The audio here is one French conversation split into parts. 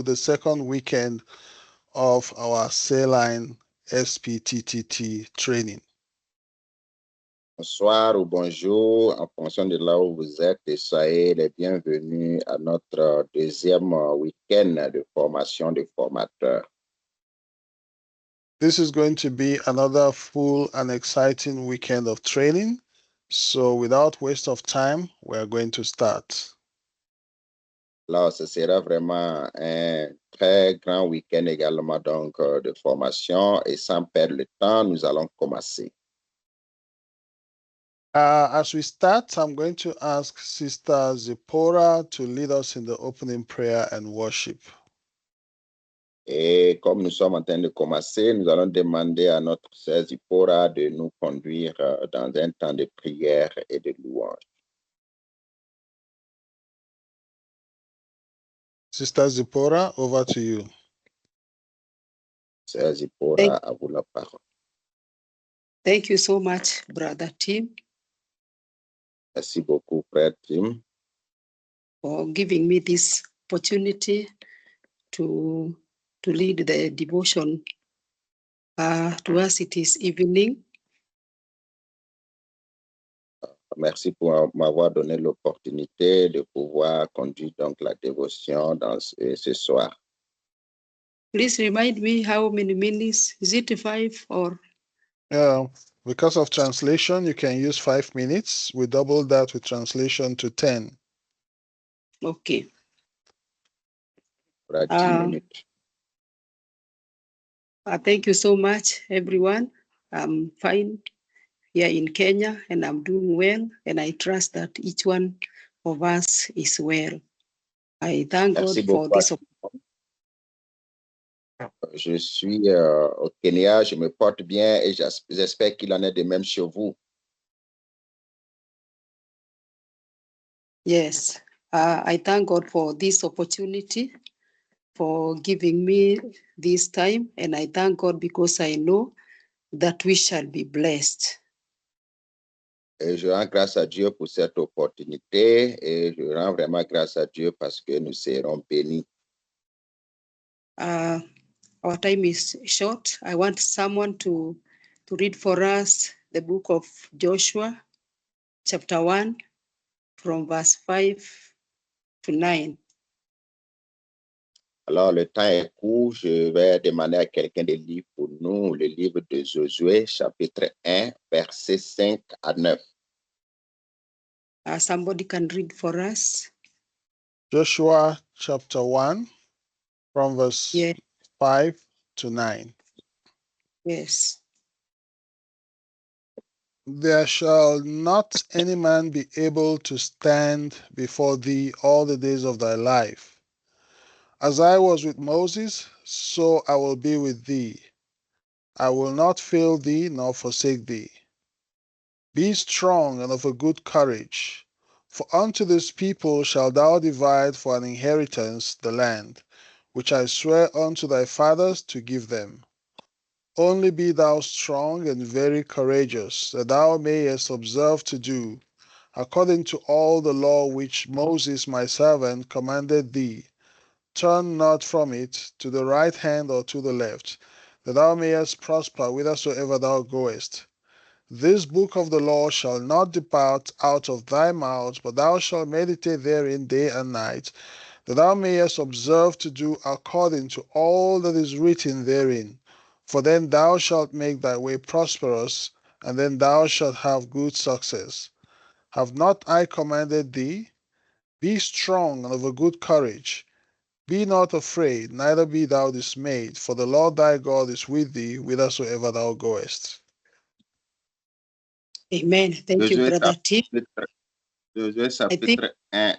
the second weekend of our Saline SPTTT training. Bonsoir ou bonjour, en fonction de là où vous êtes, et soyez les bienvenus à notre deuxième week-end de formation de formateurs. This is going to be another full and exciting weekend of training. So without waste of time, we are going to start. Là, ce sera vraiment un très grand week-end également donc de formation, et sans perdre le temps, nous allons commencer. As we start, I'm going to ask Sister Zipporah to lead us in the opening prayer and worship. Et comme nous sommes en train de commencer, nous allons demander à notre sœur Zipporah de nous conduire dans un temps de prière et de louange. Sister Zipporah, over to you. Sœur Zipporah, à vous la parole. Thank you so much, Brother Tim, Merci beaucoup, Frère Tim, for giving me this opportunity to lead the devotion. To us, it is evening. Merci pour m'avoir donné l'opportunité de pouvoir conduire donc la dévotion ce soir. Please remind me how many minutes. Is it 5 or? Because of translation, you can use 5 minutes. We double that with translation to 10. Okay. 10 minutes. Thank you so much, everyone. I'm fine here in Kenya, and I'm doing well, and I trust that each one of us is well. I thank Merci God for beaucoup. this. Je suis au Kenya, je me porte bien et j'espère qu'il en est de même chez vous. Yes, I thank God for this opportunity, for giving me this time, and I thank God because I know that we shall be blessed. Et je rends grâce à Dieu pour cette opportunité et je rends vraiment grâce à Dieu parce que nous serons bénis. Our time is short. I want someone to read for us the book of Joshua, chapter 1, from verse 5 to 9. Alors, le temps est court. Je vais demander à quelqu'un de lire pour nous le livre de Josué, chapitre 1, versets 5 à 9. Somebody can read for us. Joshua chapter 1, from verse 5 to 9. Yes. There shall not any man be able to stand before thee all the days of thy life. As I was with Moses, so I will be with thee. I will not fail thee nor forsake thee. Be strong and of a good courage, for unto this people shalt thou divide for an inheritance the land, which I swear unto thy fathers to give them. Only be thou strong and very courageous, that thou mayest observe to do, according to all the law which Moses my servant commanded thee. Turn not from it to the right hand or to the left, that thou mayest prosper whithersoever thou goest. This book of the law shall not depart out of thy mouth, but thou shalt meditate therein day and night, that thou mayest observe to do according to all that is written therein. For then thou shalt make thy way prosperous, and then thou shalt have good success. Have not I commanded thee? Be strong and of a good courage. Be not afraid, neither be thou dismayed, for the Lord thy God is with thee whithersoever thou goest. Amen. Thank you, Brother T. Josué chapitre 1.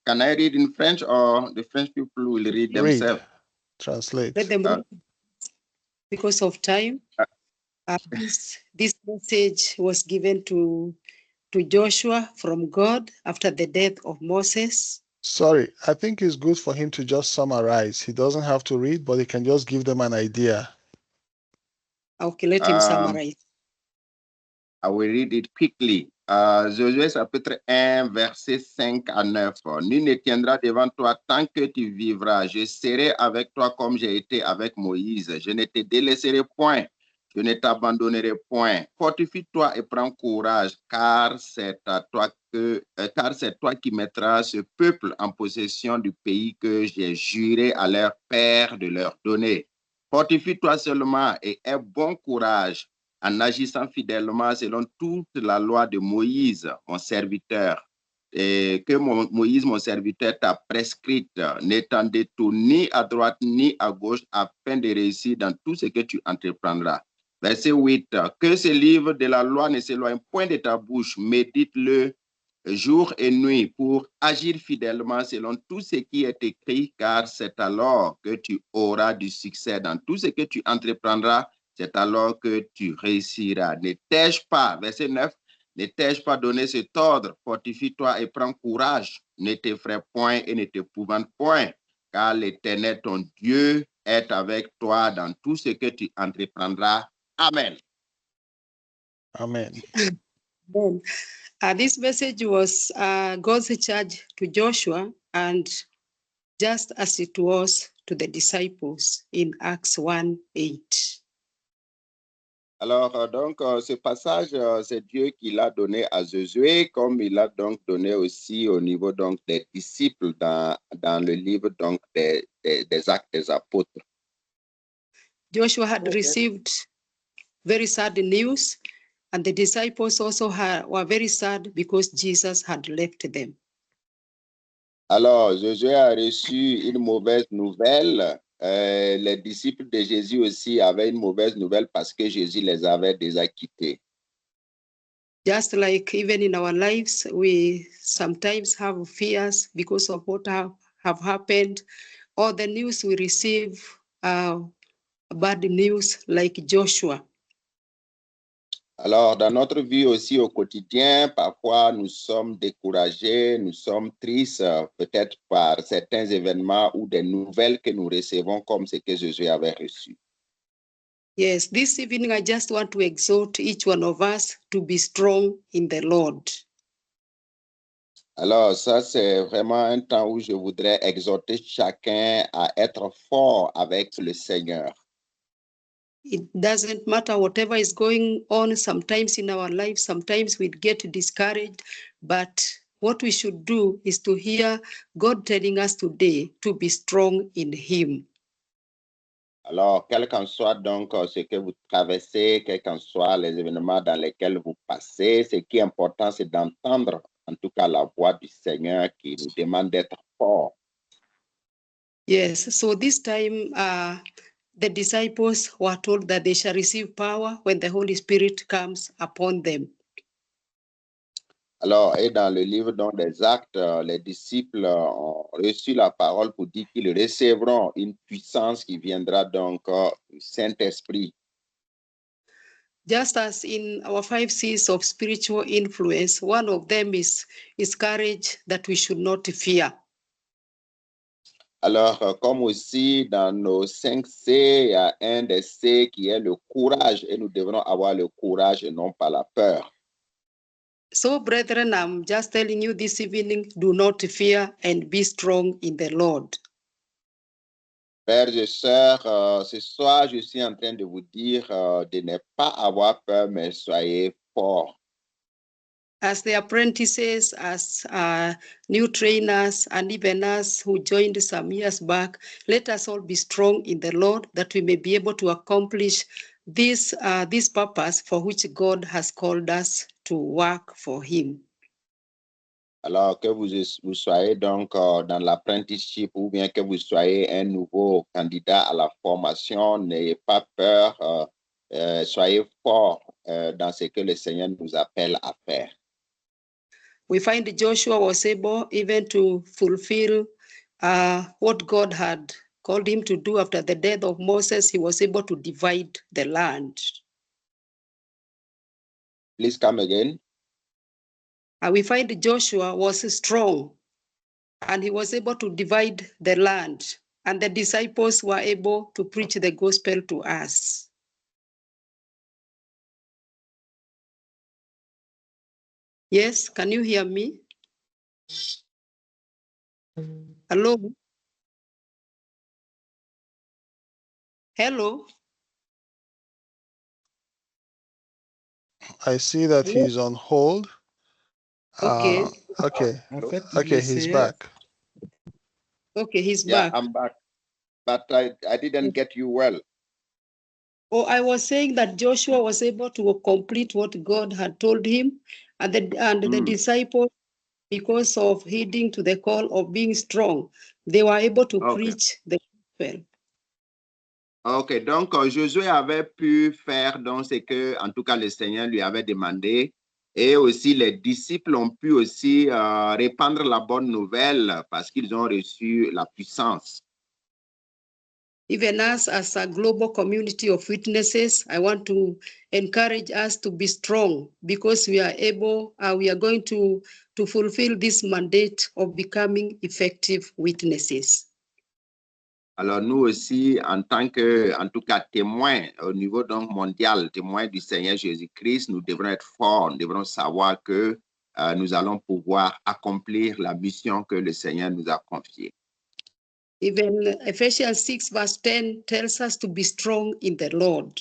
Can I read in French, or the French people will read themselves? Translate. Let them read. Because of time, this message was given to Joshua from God after the death of Moses. Sorry, I think it's good for him to just summarize. He doesn't have to read, but he can just give them an idea. Okay, let him summarize. I will read it quickly. Josué chapitre 1, verset 5 à 9. Nul ne tiendra devant toi tant que tu vivras. Je serai avec toi comme j'ai été avec Moïse. Je ne te délaisserai point. Je ne t'abandonnerai point. Fortifie-toi et prends courage, car c'est toi qui mettras ce peuple en possession du pays que j'ai juré à leur père de leur donner. Fortifie-toi seulement et aie bon courage en agissant fidèlement selon toute la loi de Moïse, mon serviteur, et que Moïse, mon serviteur, t'a prescrite, ne t'en détourne ni à droite ni à gauche, afin de réussir dans tout ce que tu entreprendras. Verset 8, que ce livre de la loi ne s'éloigne point de ta bouche, médite-le jour et nuit pour agir fidèlement selon tout ce qui est écrit, car c'est alors que tu auras du succès dans tout ce que tu entreprendras. C'est alors que tu réussiras. Ne t'ai-je pas, verset 9, ne t'ai-je pas donné cet ordre, fortifie-toi et prends courage, ne t'effraie point et ne t'épouvante point, car l'Éternel, ton Dieu, est avec toi dans tout ce que tu entreprendras. Amen. Amen. Amen. This message was God's charge to Joshua, and just as it was to the disciples in Acts 1:8. Alors, donc, ce passage, c'est Dieu qui l'a donné à Josué, comme il l'a donc donné aussi au niveau donc, des disciples dans le livre donc, des Actes des Apôtres. Joshua had received very sad news, and the disciples also were very sad because Jesus had left them. Alors, Josué a reçu une mauvaise nouvelle. Les disciples de Jésus aussi avaient une mauvaise nouvelle parce que Jésus les avait déjà quittés. Just like even in our lives, we sometimes have fears because of what have happened, or the news we receive, bad news like Joshua. Alors, dans notre vie aussi au quotidien, parfois nous sommes découragés, nous sommes tristes, peut-être par certains événements ou des nouvelles que nous recevons comme ce que Jésus avait reçu. Yes, this evening I just want to exhort each one of us to be strong in the Lord. Alors, ça, c'est vraiment un temps où je voudrais exhorter chacun à être fort avec le Seigneur. It doesn't matter whatever is going on sometimes in our lives, sometimes we get discouraged, but what we should do is to hear God telling us today to be strong in Him. Alors, quel qu'en soit donc ce que vous traversez, quels qu'en soient les événements dans lesquels vous passez, ce qui est important, c'est d'entendre en tout cas la voix du Seigneur qui nous demande d'être forts. Yes, so this time the disciples were told that they shall receive power when the Holy Spirit comes upon them. Alors, et dans le livre donc, des Actes, les disciples ont reçu la parole pour dire qu'ils recevront une puissance qui viendra donc du Saint-Esprit. Just as in our 5 C's of spiritual influence, one of them is courage, that we should not fear. Alors, comme aussi dans nos 5 C, il y a un des C qui est le courage, et nous devrons avoir le courage et non pas la peur. So, brethren, I'm just telling you this evening, do not fear and be strong in the Lord. Frères et sœurs, ce soir, je suis en train de vous dire de ne pas avoir peur, mais soyez forts. As the apprentices, as new trainers, and even us who joined some years back, let us all be strong in the Lord, that we may be able to accomplish this purpose for which God has called us to work for Him. Alors que vous soyez donc dans l'apprenticeship ou bien que vous soyez un nouveau candidat à la formation, n'ayez pas peur, soyez fort dans ce que le Seigneur nous appelle à faire. We find Joshua was able even to fulfill what God had called him to do after the death of Moses. He was able to divide the land. Please come again. We find Joshua was strong and he was able to divide the land, and the disciples were able to preach the gospel to us. Yes, can you hear me? Hello? Hello? I see that Hello? he's on hold. Okay. Okay. En fait, Okay, he's back. Okay, he's Yeah, back. I'm back. But I didn't get you well. Oh, I was saying that Joshua was able to complete what God had told him, and the disciples, because of heeding to the call of being strong, they were able to Okay. preach the gospel. Ok, donc Josué avait pu faire donc ce que, en tout cas, le Seigneur lui avait demandé. Et aussi, les disciples ont pu aussi répandre la bonne nouvelle parce qu'ils ont reçu la puissance. Even us as a global community of witnesses, I want to encourage us to be strong because we are able, we are going to fulfill this mandate of becoming effective witnesses. Alors nous aussi, en tant que, en tout cas, témoins au niveau donc mondial, témoins du Seigneur Jésus-Christ, nous devrons être forts, nous devrons savoir que nous allons pouvoir accomplir la mission que le Seigneur nous a confiée. Even Ephesians 6 verse 10 tells us to be strong in the Lord.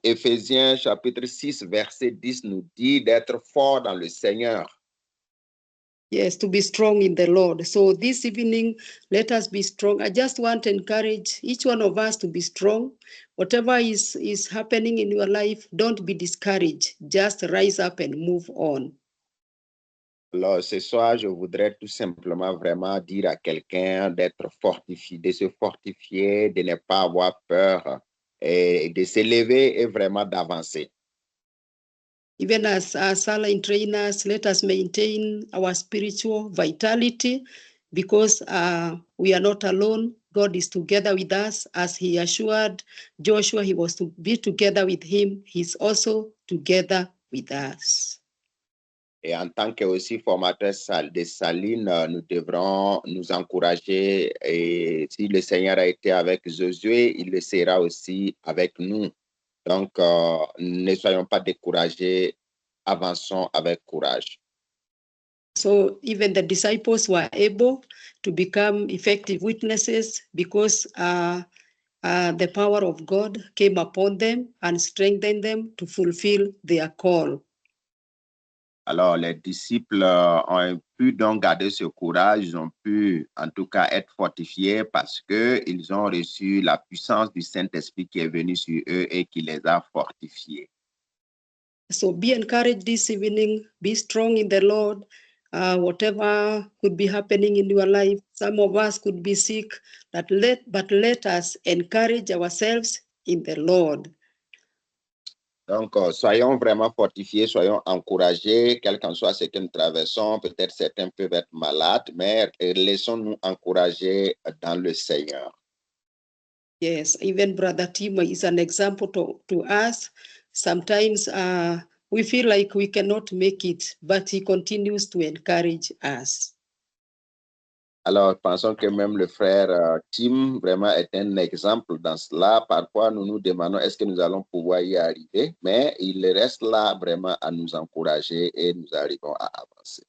Éphésiens chapitre 6, verset 10 nous dit d'être forts dans le Seigneur. Yes, to be strong in the Lord. So this evening, let us be strong. I just want to encourage each one of us to be strong. Whatever is happening in your life, don't be discouraged. Just rise up and move on. Alors, ce soir, je voudrais tout simplement vraiment dire à quelqu'un d'être fortifié, de se fortifier, de ne pas avoir peur et de s'élever et vraiment d'avancer. Even as saline trainers, let us maintain our spiritual vitality because we are not alone. God is together with us. As he assured Joshua he was to be together with him, he's also together with us. Et en tant que aussi formateur de Saline, nous devrons nous encourager. Et si le Seigneur a été avec Josué, il le sera aussi avec nous. Donc, ne soyons pas découragés, avançons avec courage. So even the disciples were able to become effective witnesses because the power of God came upon them and strengthened them to fulfill their call. Alors, les disciples ont pu donc garder ce courage, ils ont pu en tout cas être fortifiés parce qu'ils ont reçu la puissance du Saint-Esprit qui est venu sur eux et qui les a fortifiés. So be encouraged this evening, be strong in the Lord. Whatever could be happening in your life, some of us could be sick, but let us encourage ourselves in the Lord. Donc, soyons vraiment fortifiés, soyons encouragés, quel qu'en soit ce que nous traversons. Peut-être certains peuvent être malades, mais laissons-nous encourager dans le Seigneur. Yes, even Brother Timo is an example to us. Sometimes we feel like we cannot make it, but he continues to encourage us. Alors, pensons que même le frère Tim vraiment est un exemple dans cela. Parfois, nous nous demandons est-ce que nous allons pouvoir y arriver, mais il reste là vraiment à nous encourager et nous arrivons à avancer.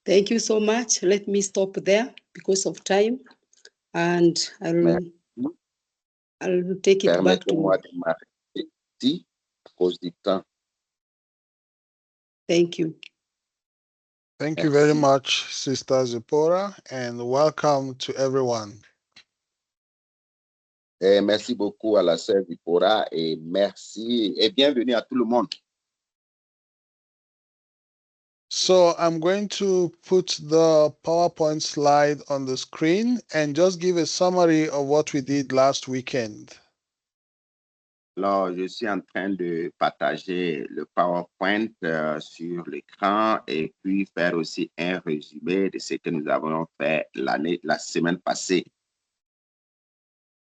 Thank you so much. Let me stop there because of time, and I'll take it back to. Permettez-moi de m'arrêter ici à cause du temps. Thank you. Thank you very much, Sister Zipporah, and welcome to everyone. Et merci beaucoup à la sœur Zipporah et merci et bienvenue à tout le monde. So I'm going to put the PowerPoint slide on the screen and just give a summary of what we did last weekend. Alors, je suis en train de partager le PowerPoint sur l'écran et puis faire aussi un résumé de ce que nous avons fait la semaine passée.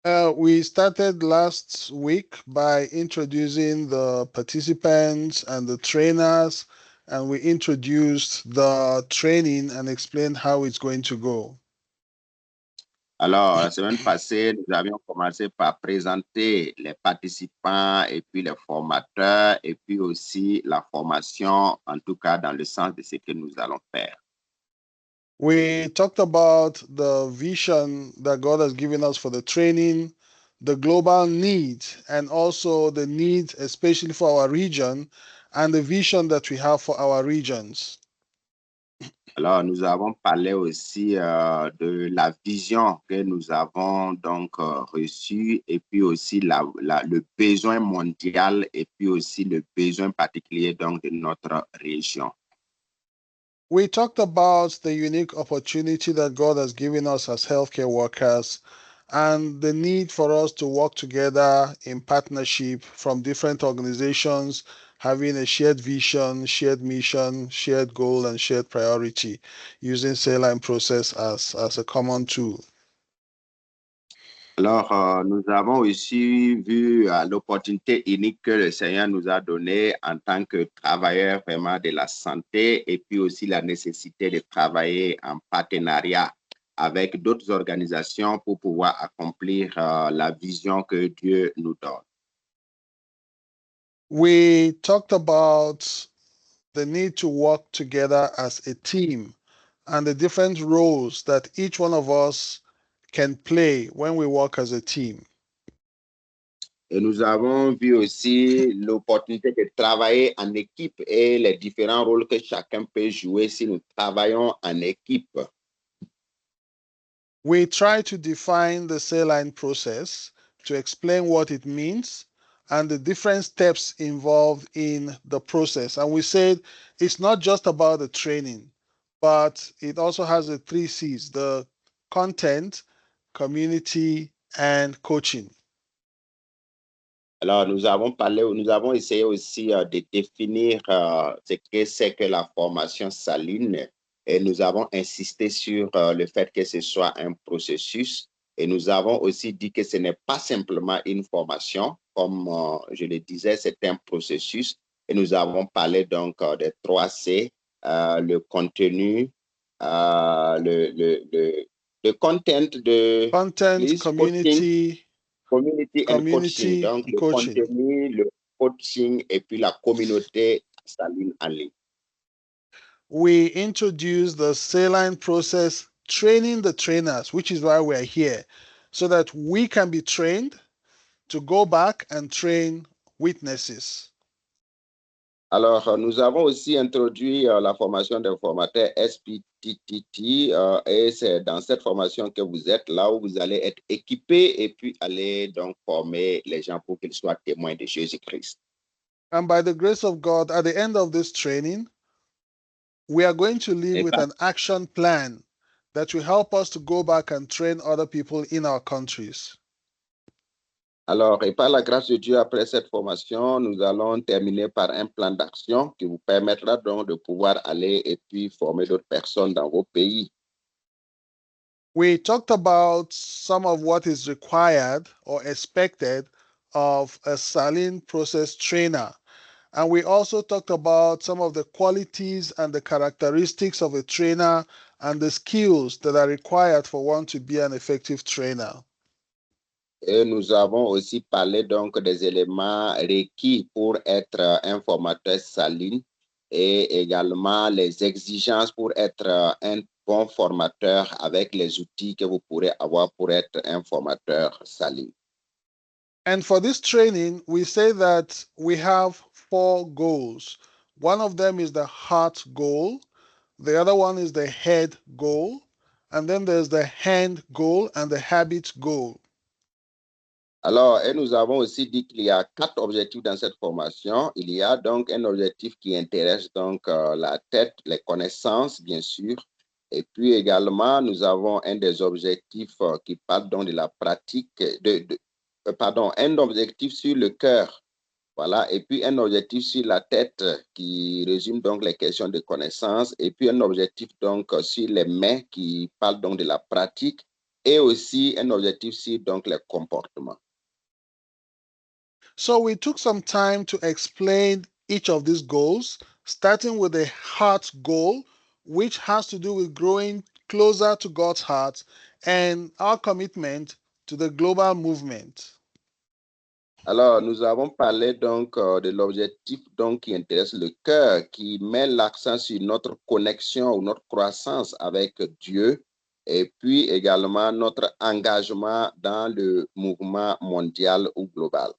We started last week by introducing the participants and the trainers, and we introduced the training and explained how it's going to go. Alors, la semaine passée, nous avions commencé par présenter les participants et puis les formateurs et puis aussi la formation, en tout cas dans le sens de ce que nous allons faire. We talked about the vision that God has given us for the training, the global needs, and also the needs, especially for our region, and the vision that we have for our regions. Alors, nous avons parlé aussi de la vision que nous avons donc reçue et puis aussi le besoin mondial et puis aussi le besoin particulier donc de notre région. We talked about the unique opportunity that God has given us as healthcare workers and the need for us to work together in partnership from different organizations, having a shared vision, shared mission, shared goal, and shared priority, using Saline process as a common tool. Alors, nous avons aussi vu l'opportunité unique que le Seigneur nous a donnée en tant que travailleurs vraiment de la santé et puis aussi la nécessité de travailler en partenariat avec d'autres organisations pour pouvoir accomplir la vision que Dieu nous donne. We talked about the need to work together as a team and the different roles that each one of us can play when we work as a team. Et nous avons vu aussi l'opportunité de travailler en équipe et les différents rôles que chacun peut jouer si nous travaillons en équipe. We try to define the saline process to explain what it means and the different steps involved in the process. And we said it's not just about the training, but it also has the 3 C's: the content, community, and coaching. Alors, nous avons essayé aussi de définir ce que c'est que la formation saline et nous avons insisté sur le fait que ce soit un processus et nous avons aussi dit que ce n'est pas simplement une formation, comme je le disais, c'est un processus et nous avons parlé donc des 3 C, le contenu, le content de Content, please, coaching, community and coaching. community, Donc, and le coaching. contenu, le coaching et puis la communauté saline en ligne. We introduce the saline process, training the trainers, which is why we're here, so that we can be trained to go back and train witnesses. Alors, nous avons aussi introduit la formation des formateurs SPTTT et c'est dans cette formation que vous êtes là où vous allez être équipés et puis aller donc former les gens pour qu'ils soient témoins de Jésus-Christ. And by the grace of God, at the end of this training, we are going to leave with an action plan that will help us to go back and train other people in our countries. Alors, et par la grâce de Dieu, après cette formation, nous allons terminer par un plan d'action qui vous permettra donc de pouvoir aller et puis former d'autres personnes dans vos pays. We talked about some of what is required or expected of a saline process trainer. And we also talked about some of the qualities and the characteristics of a trainer and the skills that are required for one to be an effective trainer. Et nous avons aussi parlé donc des éléments requis pour être un formateur saline et également les exigences pour être un bon formateur avec les outils que vous pourrez avoir pour être un formateur saline. And for this training, we say that we have 4 goals. One of them is the heart goal, the other one is the head goal, and then there's the hand goal and the habit goal. Alors, et nous avons aussi dit qu'il y a 4 objectifs dans cette formation. Il y a donc un objectif qui intéresse donc la tête, les connaissances, bien sûr. Et puis également, nous avons un des objectifs qui parle donc de la pratique, pardon, un objectif sur le cœur. Voilà, et puis un objectif sur la tête qui résume donc les questions de connaissances. Et puis un objectif donc sur les mains qui parle donc de la pratique. Et aussi un objectif sur donc les comportements. So we took some time to explain each of these goals, starting with the heart goal, which has to do with growing closer to God's heart, and our commitment to the global movement. Alors, nous avons parlé donc de l'objectif donc qui intéresse le cœur, qui met l'accent sur notre connexion ou notre croissance avec Dieu, et puis également notre engagement dans le mouvement mondial ou global.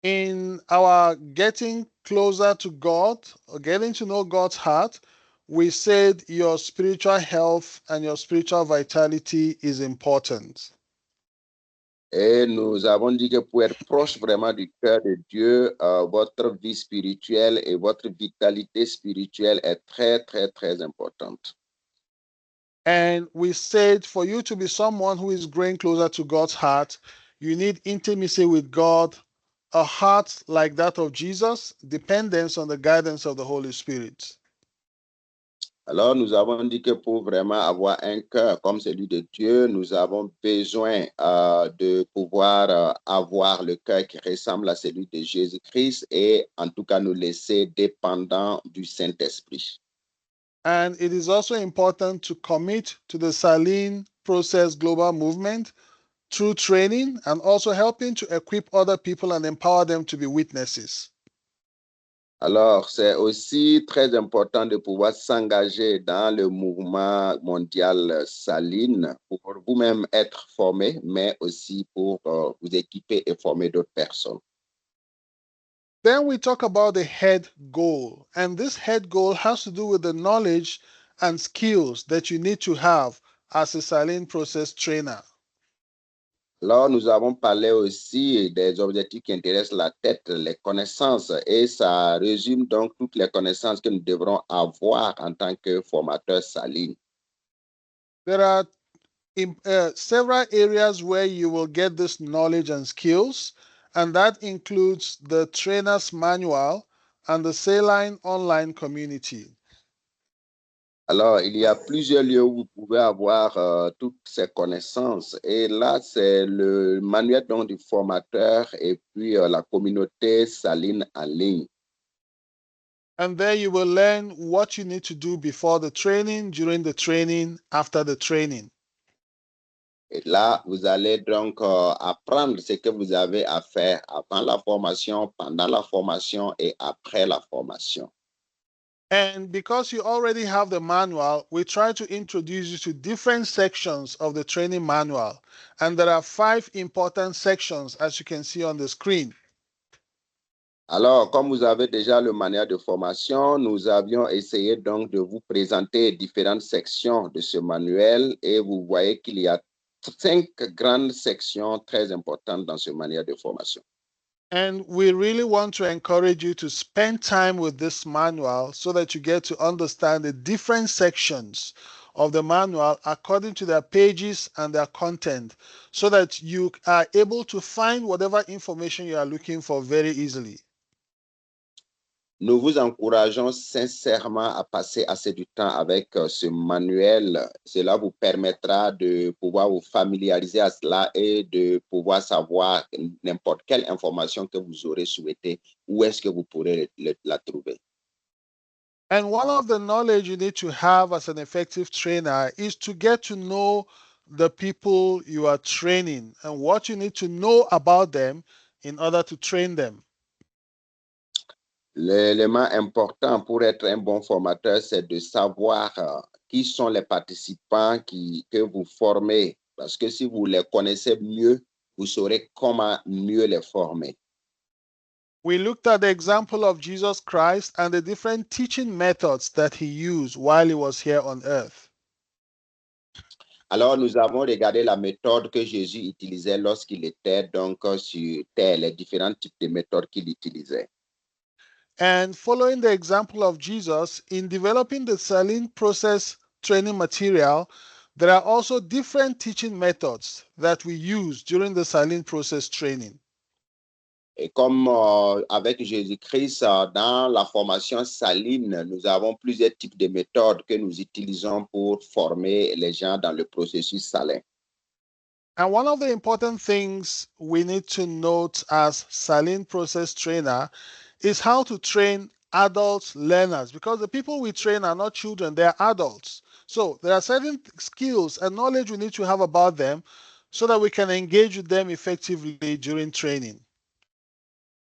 In our getting closer to God, or getting to know God's heart, we said your spiritual health and your spiritual vitality is important. Et nous avons dit que pour être proche vraiment du cœur de Dieu, votre vie spirituelle et votre vitalité spirituelle est très, très, très importante. And we said for you to be someone who is growing closer to God's heart, you need intimacy with God, a heart like that of Jesus, dependence on the guidance of the Holy Spirit. Alors, nous avons dit que pour vraiment avoir un cœur comme celui de Dieu, nous avons besoin de pouvoir avoir le cœur qui ressemble à celui de Jésus-Christ et en tout cas nous laisser dépendants du Saint-Esprit. And it is also important to commit to the Saline Process Global Movement through training and also helping to equip other people and empower them to be witnesses. Alors, c'est aussi très important de pouvoir s'engager dans le mouvement mondial Saline pour vous-même être formé, mais aussi pour vous équiper et former d'autres personnes. Then we talk about the head goal. And this head goal has to do with the knowledge and skills that you need to have as a Saline Process trainer. Alors, nous avons parlé aussi des objectifs qui intéressent la tête, les connaissances, et ça résume donc toutes les connaissances que nous devrons avoir en tant que formateur Saline. There are several areas where you will get this knowledge and skills, and that includes the trainer's manual and the Saline online community. Alors, il y a plusieurs lieux où vous pouvez avoir toutes ces connaissances. Et là, c'est le manuel donc, du formateur et puis la communauté Saline en ligne. And there you will learn what you need to do before the training, during the training, after the training. Et là, vous allez donc apprendre ce que vous avez à faire avant la formation, pendant la formation et après la formation. And because you already have the manual, we try to introduce you to different sections of the training manual. And there are 5 important sections, as you can see on the screen. Alors, comme vous avez déjà le manuel de formation, nous avions essayé donc de vous présenter différentes sections de ce manuel et vous voyez qu'il y a 5 grandes sections très importantes dans ce manuel de formation. And we really want to encourage you to spend time with this manual so that you get to understand the different sections of the manual according to their pages and their content so that you are able to find whatever information you are looking for very easily. Nous vous encourageons sincèrement à passer assez du temps avec ce manuel. Cela vous permettra de pouvoir vous familiariser à cela et de pouvoir savoir n'importe quelle information que vous aurez souhaité, où est-ce que vous pourrez la trouver. And one of the knowledge you need to have as an effective trainer is to get to know the people you are training and what you need to know about them in order to train them. L'élément important pour être un bon formateur, c'est de savoir qui sont les participants que vous formez. Parce que si vous les connaissez mieux, vous saurez comment mieux les former. We looked at the example of Jesus Christ and the different teaching methods that he used while he was here on earth. Alors, nous avons regardé la méthode que Jésus utilisait lorsqu'il était donc sur terre, les différents types de méthodes qu'il utilisait. And following the example of Jesus, in developing the Saline process training material, there are also different teaching methods that we use during the Saline process training. Et comme avec Jésus-Christ, dans la formation Saline, nous avons plusieurs types de méthodes que nous utilisons pour former les gens dans le processus salin. And one of the important things we need to note as Saline process trainer is how to train adult learners, because the people we train are not children, they are adults. So there are certain skills and knowledge we need to have about them so that we can engage with them effectively during training.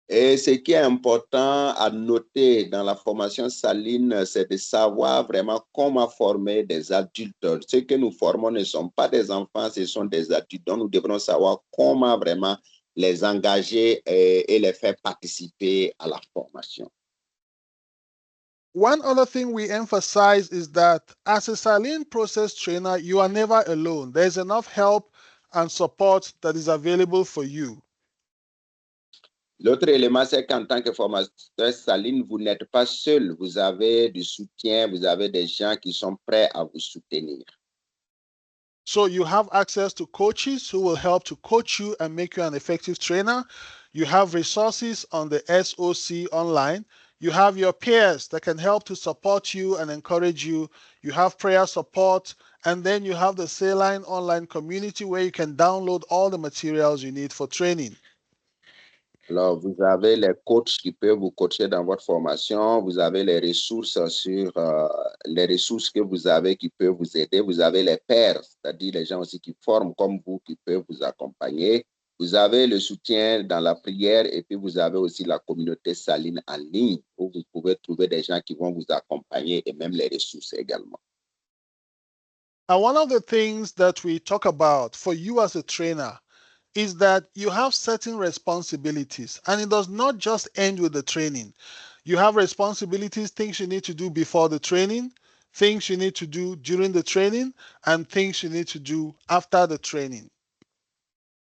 Et ce qui est important à noter dans la formation saline, c'est de savoir vraiment comment former des adultes. Ceux que nous formons ne sont pas des enfants, ce sont des adultes. Donc, nous devrons savoir comment vraiment les engager et les faire participer à la formation. One other thing we emphasize is that as a saline process trainer, you are never alone. There's enough help and support that is available for you. L'autre élément, c'est qu'en tant que formateur saline, vous n'êtes pas seul. Vous avez du soutien, vous avez des gens qui sont prêts à vous soutenir. So you have access to coaches who will help to coach you and make you an effective trainer. You have resources on the SOC online. You have your peers that can help to support you and encourage you. You have prayer support. And then you have the Saline online community where you can download all the materials you need for training. Alors, vous avez les coachs qui peuvent vous coacher dans votre formation. Vous avez les ressources sur les ressources que vous avez qui peuvent vous aider. Vous avez les pairs, c'est-à-dire les gens aussi qui forment comme vous, qui peuvent vous accompagner. Vous avez le soutien dans la prière et puis vous avez aussi la communauté saline en ligne où vous pouvez trouver des gens qui vont vous accompagner et même les ressources également. And one of the things that we talk about for you as a trainer is that you have certain responsibilities, and it does not just end with the training. You have responsibilities, things you need to do before the training, things you need to do during the training, and things you need to do after the training.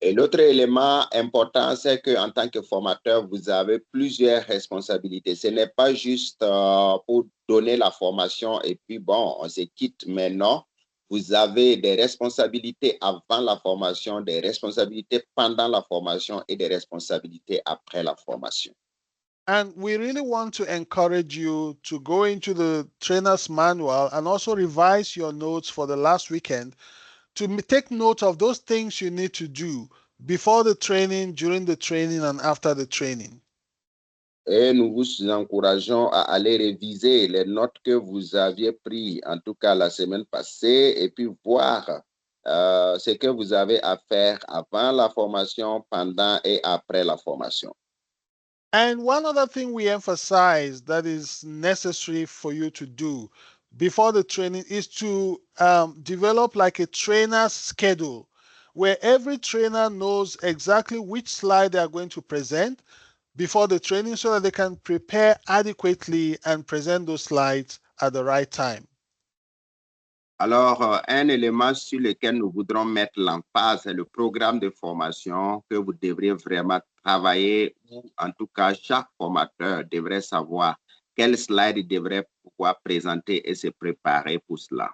Et l'autre élément important, c'est qu'en tant que formateur, vous avez plusieurs responsabilités. Ce n'est pas juste pour donner la formation et puis bon, on se quitte, mais non. Vous avez des responsabilités avant la formation, des responsabilités pendant la formation et des responsabilités après la formation. And we really want to encourage you to go into the trainer's manual and also revise your notes for the last weekend to take note of those things you need to do before the training, during the training, and after the training. Et nous vous encourageons à aller réviser les notes que vous aviez prises, en tout cas la semaine passée, et puis voir ce que vous avez à faire avant la formation, pendant et après la formation. And one other thing we emphasize that is necessary for you to do before the training is to develop like a trainer's schedule where every trainer knows exactly which slide they are going to present before the training so that they can prepare adequately and present those slides at the right time. Alors, un élément sur lequel nous voudrons mettre l'emphase, c'est le programme de formation que vous devriez vraiment travailler, ou en tout cas, chaque formateur devrait savoir quel slide il devrait pouvoir présenter et se préparer pour cela.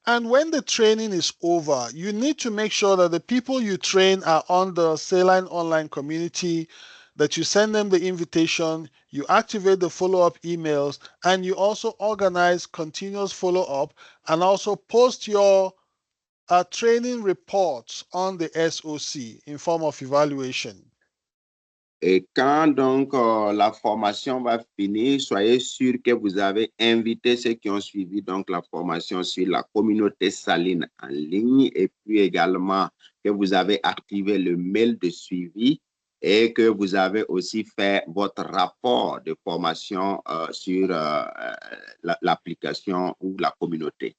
And when the training is over, you need to make sure that the people you train are on the Saline online community, that you send them the invitation, you activate the follow-up emails, and you also organize continuous follow-up and also post your training reports on the SOC in form of evaluation. Et quand donc la formation va finir, soyez sûr que vous avez invité ceux qui ont suivi donc la formation sur la communauté saline en ligne et puis également que vous avez activé le mail de suivi et que vous avez aussi fait votre rapport de formation sur l'application ou la communauté.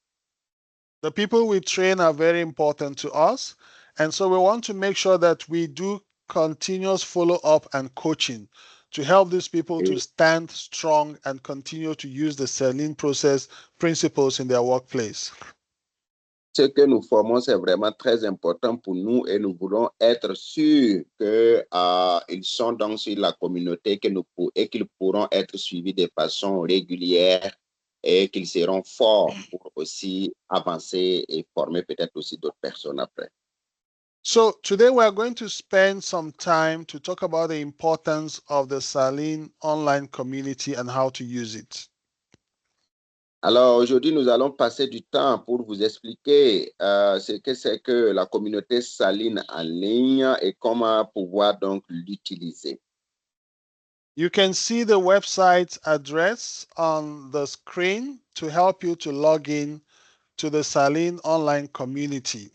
The people we train are very important to us, and so we want to make sure that we do continuous follow-up and coaching to help these people to stand strong and continue to use the saline process principles in their workplace. Ce que nous formons, c'est vraiment très important pour nous et nous voulons être sûrs qu'ils sont donc sur la communauté et qu'ils pourront être suivis de façon régulière et qu'ils seront forts pour aussi avancer et former peut-être aussi d'autres personnes après. So today we are going to spend some time to talk about the importance of the Saline online community and how to use it. Alors aujourd'hui, nous allons passer du temps pour vous expliquer ce que c'est que la communauté saline en ligne et comment pouvoir donc l'utiliser. You can see the website address on the screen to help you to log in to the Saline online community.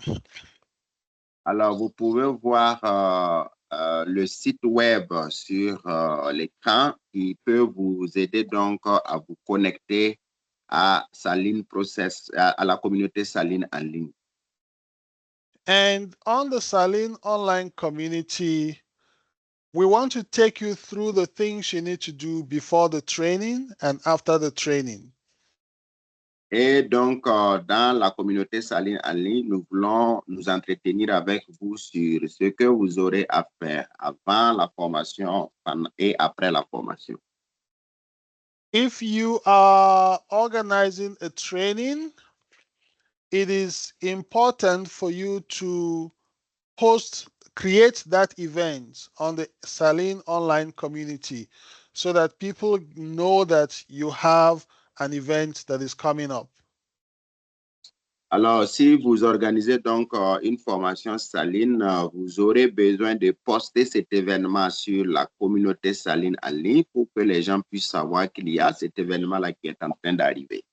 Alors, vous pouvez voir le site web sur l'écran qui peut vous aider donc à vous connecter à Saline Process, à la communauté Saline en ligne. And on the Saline online community, we want to take you through the things you need to do before the training and after the training. Et donc, dans la communauté Saline en ligne, nous voulons nous entretenir avec vous sur ce que vous aurez à faire avant la formation et après la formation. If you are organizing a training, it is important for you to create that event on the Saline online community so that people know that you have an event that is coming up. Alors, si vous organisez donc une formation Saline, vous aurez besoin de poster cet événement sur la communauté Saline en ligne pour que les gens puissent savoir qu'il y a cet événement-là qui est en train d'arriver.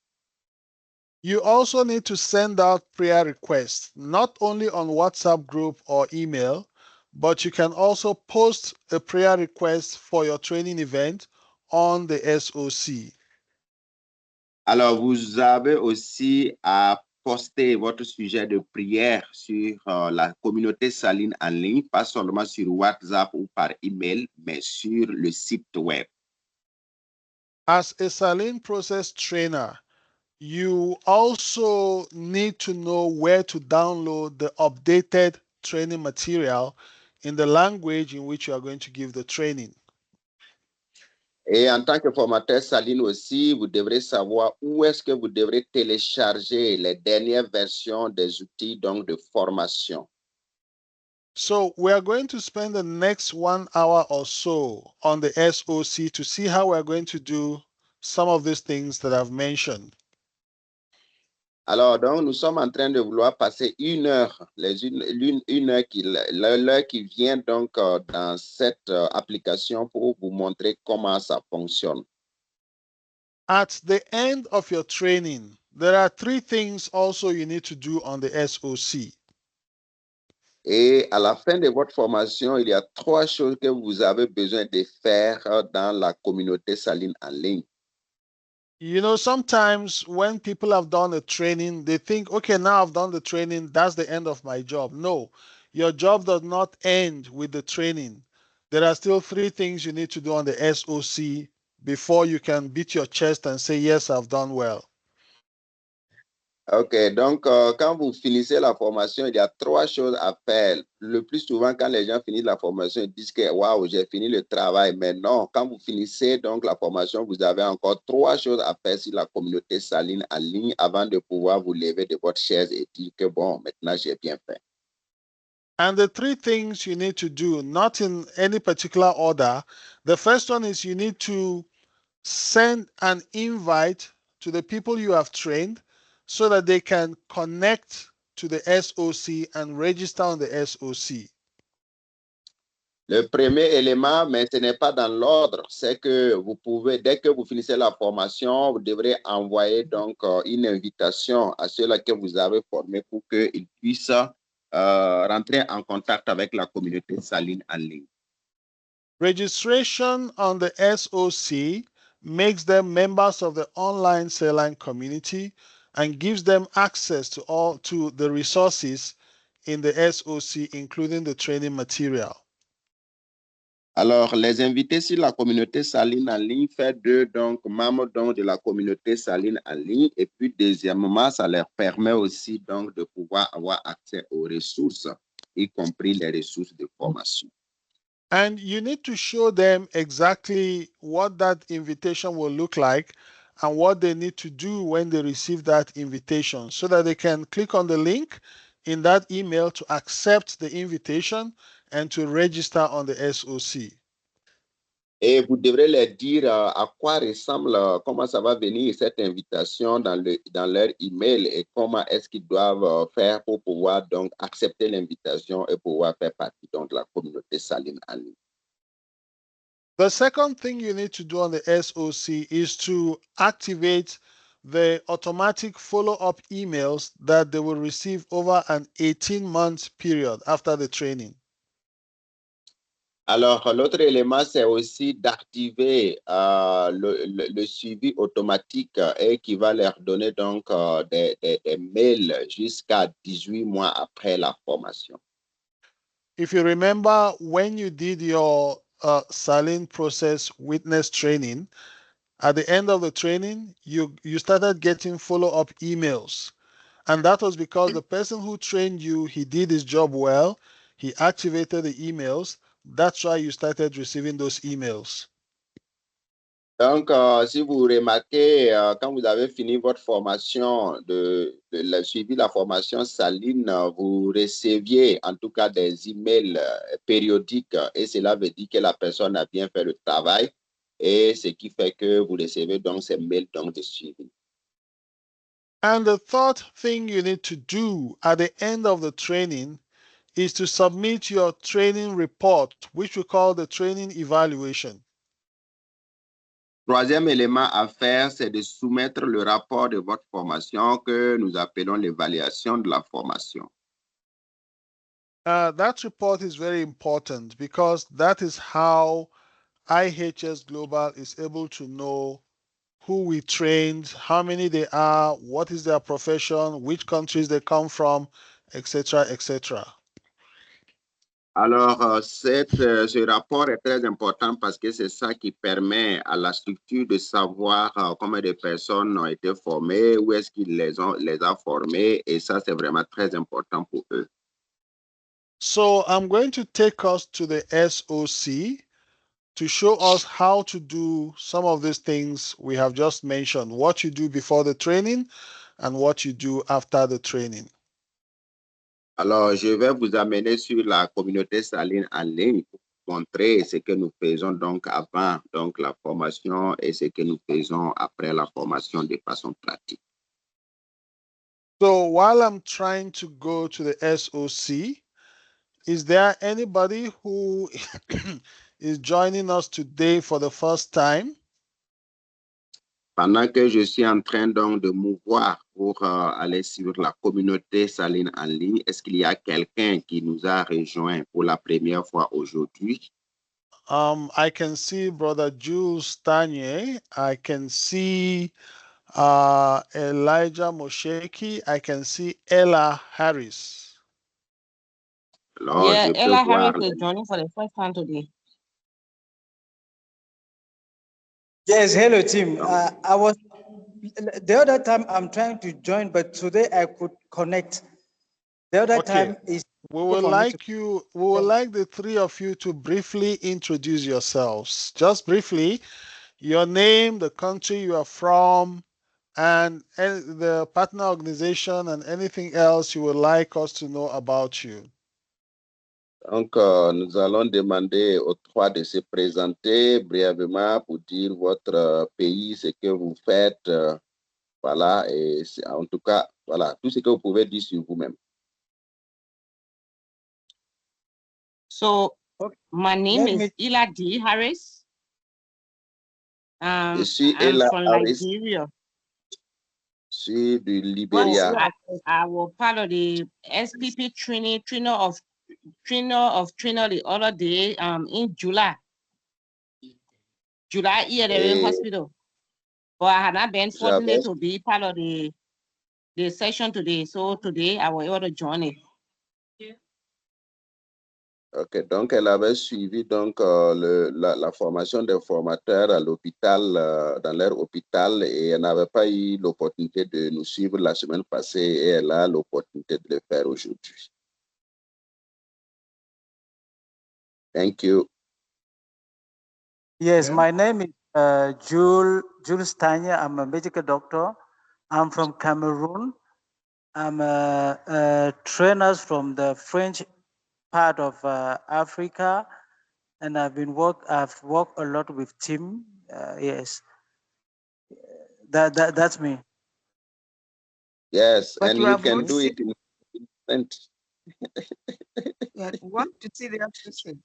You also need to send out prayer requests, not only on WhatsApp group or email, but you can also post a prayer request for your training event on the SOC. Alors, vous avez aussi à poster votre sujet de prière sur la communauté Saline en ligne, pas seulement sur WhatsApp ou par email, mais sur le site web. As a Saline process trainer, you also need to know where to download the updated training material in the language in which you are going to give the training. Et en tant que formateur Saline aussi, vous devrez savoir où est-ce que vous devrez télécharger les dernières versions des outils donc de formation. So we are going to spend the next 1 hour or so on the SOC to see how we're going to do some of these things that I've mentioned. Alors, donc, nous sommes en train de vouloir passer une heure, l'heure qui vient donc dans cette application pour vous montrer comment ça fonctionne. At the end of your training, there are 3 things also you need to do on the SOC. Et à la fin de votre formation, il y a 3 choses que vous avez besoin de faire dans la communauté Saline en ligne. You know, sometimes when people have done a training, they think, okay, now I've done the training, that's the end of my job. No, your job does not end with the training. There are still 3 things you need to do on the SOC before you can beat your chest and say, yes, I've done well. OK, donc quand vous finissez la formation, il y a 3 choses à faire. Le plus souvent, quand les gens finissent la formation, ils disent que waouh, j'ai fini le travail. Mais non, quand vous finissez donc la formation, vous avez encore 3 choses à faire sur la communauté Saline en ligne avant de pouvoir vous lever de votre chaise et dire que bon, maintenant j'ai bien fait. And the 3 things you need to do, not in any particular order. The first one is you need to send an invite to the people you have trained so that they can connect to the SOC and register on the SOC. Le premier élément, mais ce n'est pas dans l'ordre, c'est que vous pouvez, dès que vous finissez la formation, vous devrez envoyer donc une invitation à ceux-là que vous avez formés pour qu'ils puissent rentrer en contact avec la communauté Saline en ligne. Registration on the SOC makes them members of the online saline community and gives them access to the resources in the SOC, including the training material. Alors, les invités sur la communauté Saline en ligne fait d'eux donc membres donc, de la communauté Saline en ligne. Et puis, deuxièmement, ça leur permet aussi donc de pouvoir avoir accès aux ressources, y compris les ressources de formation. And you need to show them exactly what that invitation will look like and what they need to do when they receive that invitation so that they can click on the link in that email to accept the invitation and to register on the SOC. Et vous devrez leur dire à quoi ressemble, comment ça va venir cette invitation dans leur email et comment est-ce qu'ils doivent faire pour pouvoir donc accepter l'invitation et pouvoir faire partie donc, de la communauté Saline en ligne. The second thing you need to do on the SOC is to activate the automatic follow-up emails that they will receive over an 18-month period after the training. Alors, l'autre élément, c'est aussi d'activer le suivi automatique et qui va leur donner donc des mails jusqu'à 18 mois après la formation. If you remember when you did your saline process witness training, at the end of the training, you started getting follow-up emails. And that was because the person who trained you, he did his job well. He activated the emails. That's why you started receiving those emails. Donc, si vous remarquez, quand vous avez fini votre formation, suivi la formation saline, vous receviez en tout cas des emails périodiques et cela veut dire que la personne a bien fait le travail et ce qui fait que vous recevez donc ces mails donc, de suivi. And the third thing you need to do at the end of the training is to submit your training report, which we call the training evaluation. Troisième élément à faire, c'est de soumettre le rapport de votre formation que nous appelons l'évaluation de la formation. That report is very important because that is how IHS Global is able to know who we trained, how many they are, what is their profession, which countries they come from, etc., etc. Alors, ce rapport est très important parce que c'est ça qui permet à la structure de savoir combien de personnes ont été formées, où est-ce qu'ils les a formées, et ça, c'est vraiment très important pour eux. So I'm going to take us to the SOC to show us how to do some of these things we have just mentioned, what you do before the training and what you do after the training. Alors, je vais vous amener sur la communauté saline en ligne pour vous montrer ce que nous faisons donc avant donc la formation et ce que nous faisons après la formation de façon pratique. So while I'm trying to go to the SOC, is there anybody who is joining us today for the first time? Pendant que je suis en train donc de mouvoir pour aller sur la communauté saline en ligne, est-ce qu'il y a quelqu'un qui nous a rejoint pour la première fois aujourd'hui? I can see Brother Jules Stanye. I can see Elijah Mosheki. I can see Ella Harris. Alors, Yeah, je peux Ella voir. Harris is joining for the first time today. Yes, hello team. I was the other time I'm trying to join, but today I could connect. The other time is we would like the three of you to briefly introduce yourselves. Just briefly, your name, the country you are from, and the partner organization and anything else you would like us to know about you. Donc, nous allons demander aux trois de se présenter brièvement pour dire votre pays, ce que vous faites. Voilà, et en tout cas, voilà, tout ce que vous pouvez dire sur vous-même. So, my name is Ella D. Harris. Je suis I'm Ella from Harris. Nigeria. Je suis du Libéria. I was part of the SPP trainer of the other day in July here in hospital. But I had not been fortunate to be part of the session today. So today I was able to join it. Ok, donc elle avait suivi donc la formation des formateurs à l'hôpital, dans leur hôpital, et elle n'avait pas eu l'opportunité de nous suivre la semaine passée et elle a l'opportunité de le faire aujourd'hui. Thank you. Yes, my name is Jules Tanya. I'm a medical doctor. I'm from Cameroon. I'm a trainer from the French part of Africa, and I've worked a lot with Tim. Yes, that's me. Yes, But and you you have can not do seen, it in French. want to see the person.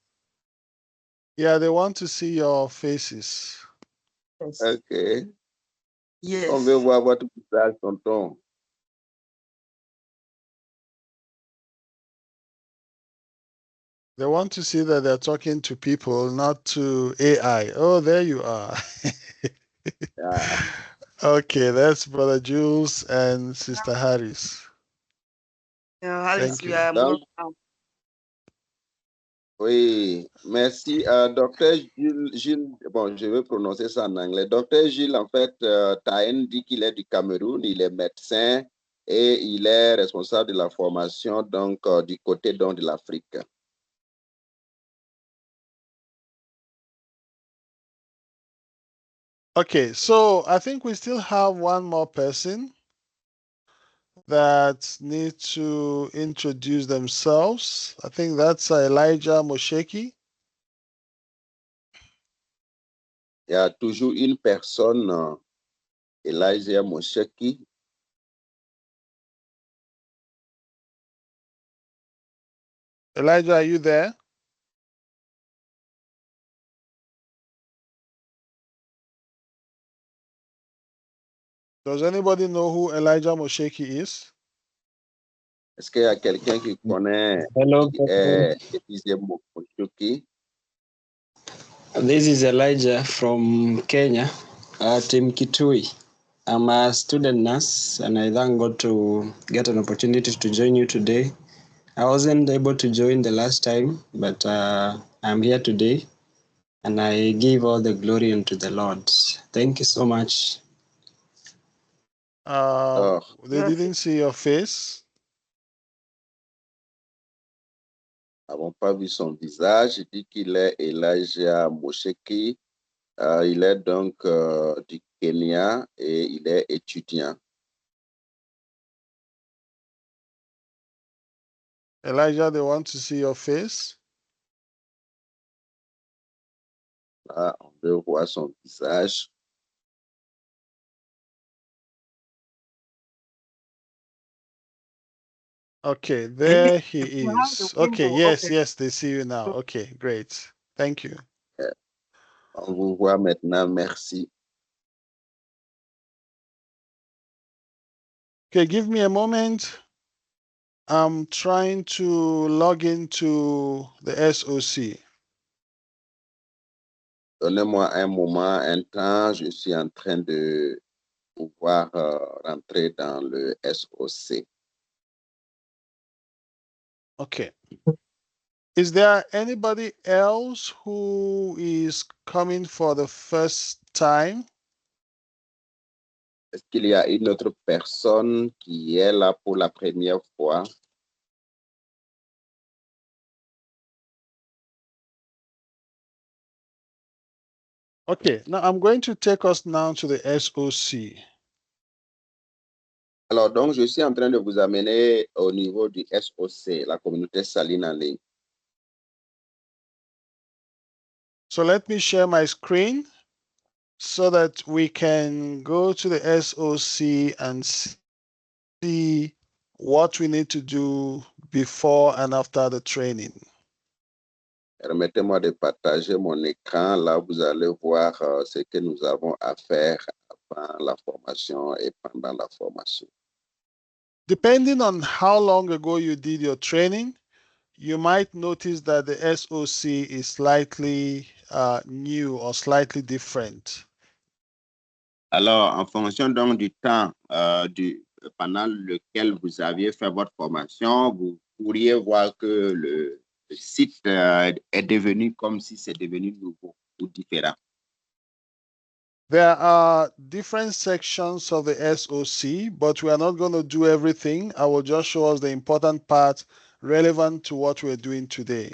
Yeah, they want to see your faces. OK. Yes. On veut voir votre visage, tonton. They want to see that they're talking to people, not to AI. Oh, there you are. Yeah. Okay, that's Brother Jules and Sister Harris. Alice, Thank you you. are Donc, welcome. oui, merci. Docteur Gilles, bon, je vais prononcer ça en anglais. Docteur Gilles, en fait, Tahen dit qu'il est du Cameroun, il est médecin et il est responsable de la formation donc, du côté donc, de l'Afrique. Okay, so I think we still have one more person that need to introduce themselves. I think that's Elijah Mosheki. Il y a toujours une personne, Elijah Mosheki. Elijah, are you there? Does anybody know who Elijah Mosheki is? Est-ce qu'il y a quelqu'un qui connaît Hello, qui est Elijah Mosheki? this is Elijah from Kenya, Team Kitui. I'm a student nurse, and I thank God to get an opportunity to join you today. I wasn't able to join the last time, but I'm here today, and I give all the glory unto the Lord. Thank you so much. They didn't see your face. N'avons pas vu son visage. Il dit qu'il est Elijah Mosheki. Il est donc du Kenya et il est étudiant. Elijah, they want to see your face. Là, on veut voir son visage. Okay, there he You have the is. Okay, window yes, open. yes, they see you now. Okay, great. Thank you. On vous voit maintenant. Merci. Okay, give me a moment. I'm trying to log into the SOC. Donnez-moi un moment, un temps. Je suis en train de pouvoir rentrer dans le SOC. Okay. Is there anybody else who is coming for the first time? Est-ce qu'il y a une autre personne qui est là pour la première fois? Okay, now I'm going to take us now to the SOC. Alors, donc, je suis en train de vous amener au niveau du SOC, la communauté saline en ligne. So let me share my screen so that we can go to the SOC and see what we need to do before and after the training. Permettez-moi de partager mon écran. Là, vous allez voir ce que nous avons à faire avant la formation et pendant la formation. Depending on how long ago you did your training, you might notice that the SOC is slightly new or slightly different. Alors, en fonction donc du temps pendant lequel vous aviez fait votre formation, vous pourriez voir que le site est devenu comme si c'est devenu nouveau ou différent. There are different sections of the SOC, but we are not going to do everything. I will just show us the important parts relevant to what we're doing today.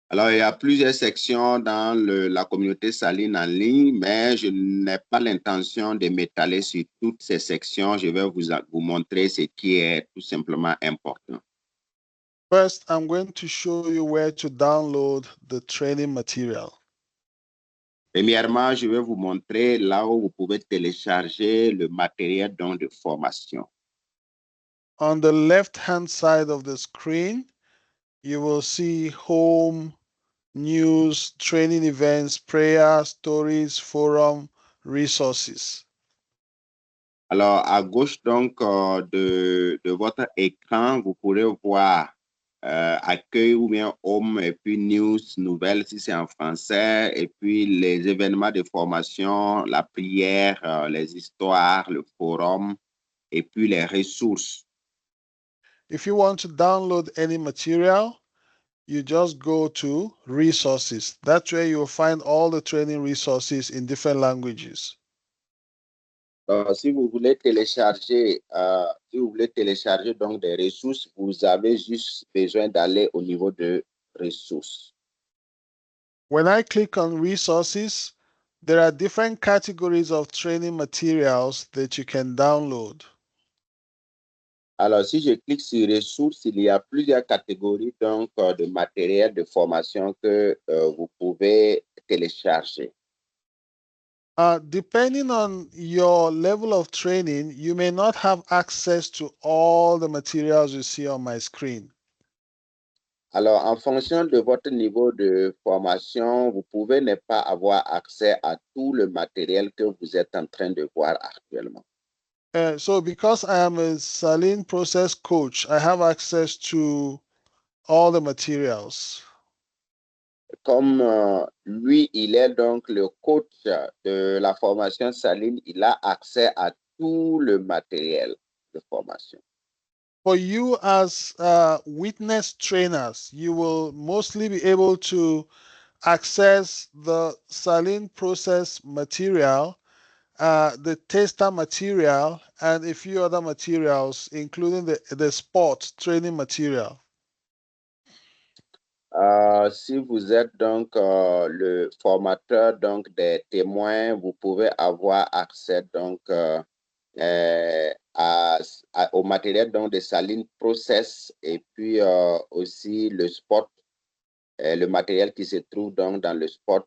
Alors, il y a plusieurs sections dans la communauté saline en ligne, mais je n'ai pas l'intention de m'étaler sur toutes ces sections. Je vais vous montrer ce qui est tout simplement important. First, I'm going to show you where to download the training material. Premièrement, je vais vous montrer là où vous pouvez télécharger le matériel donc de formation. On the left-hand side of the screen, you will see home news, training events, prayers, stories, forums, resources. Alors, à gauche donc de votre écran, vous pourrez voir accueil ou bien home, et puis news, nouvelles si c'est en français, et puis les événements de formation, la prière, les histoires, le forum, et puis les ressources. If you want to download any material, you just go to resources. That's where you'll find all the training resources in different languages. Si vous voulez télécharger, donc des ressources, vous avez juste besoin d'aller au niveau de ressources. When I click on resources, there are different categories of training materials that you can download. Alors, si je clique sur ressources, il y a plusieurs catégories donc de matériel de formation que vous pouvez télécharger. Depending on your level of training, you may not have access to all the materials you see on my screen. Alors, en fonction de votre niveau de formation, vous pouvez ne pas avoir accès à tout le matériel que vous êtes en train de voir actuellement. So because I am a saline process coach, I have access to all the materials. Comme lui, il est donc le coach de la formation saline, il a accès à tout le matériel de formation. For you as witness trainers, you will mostly be able to access the saline process material, the tester material, and a few other materials, including the sport training material. Si vous êtes donc le formateur donc des témoins, vous pouvez avoir accès donc au matériel donc de saline process et puis aussi le spot, le matériel qui se trouve donc dans le spot,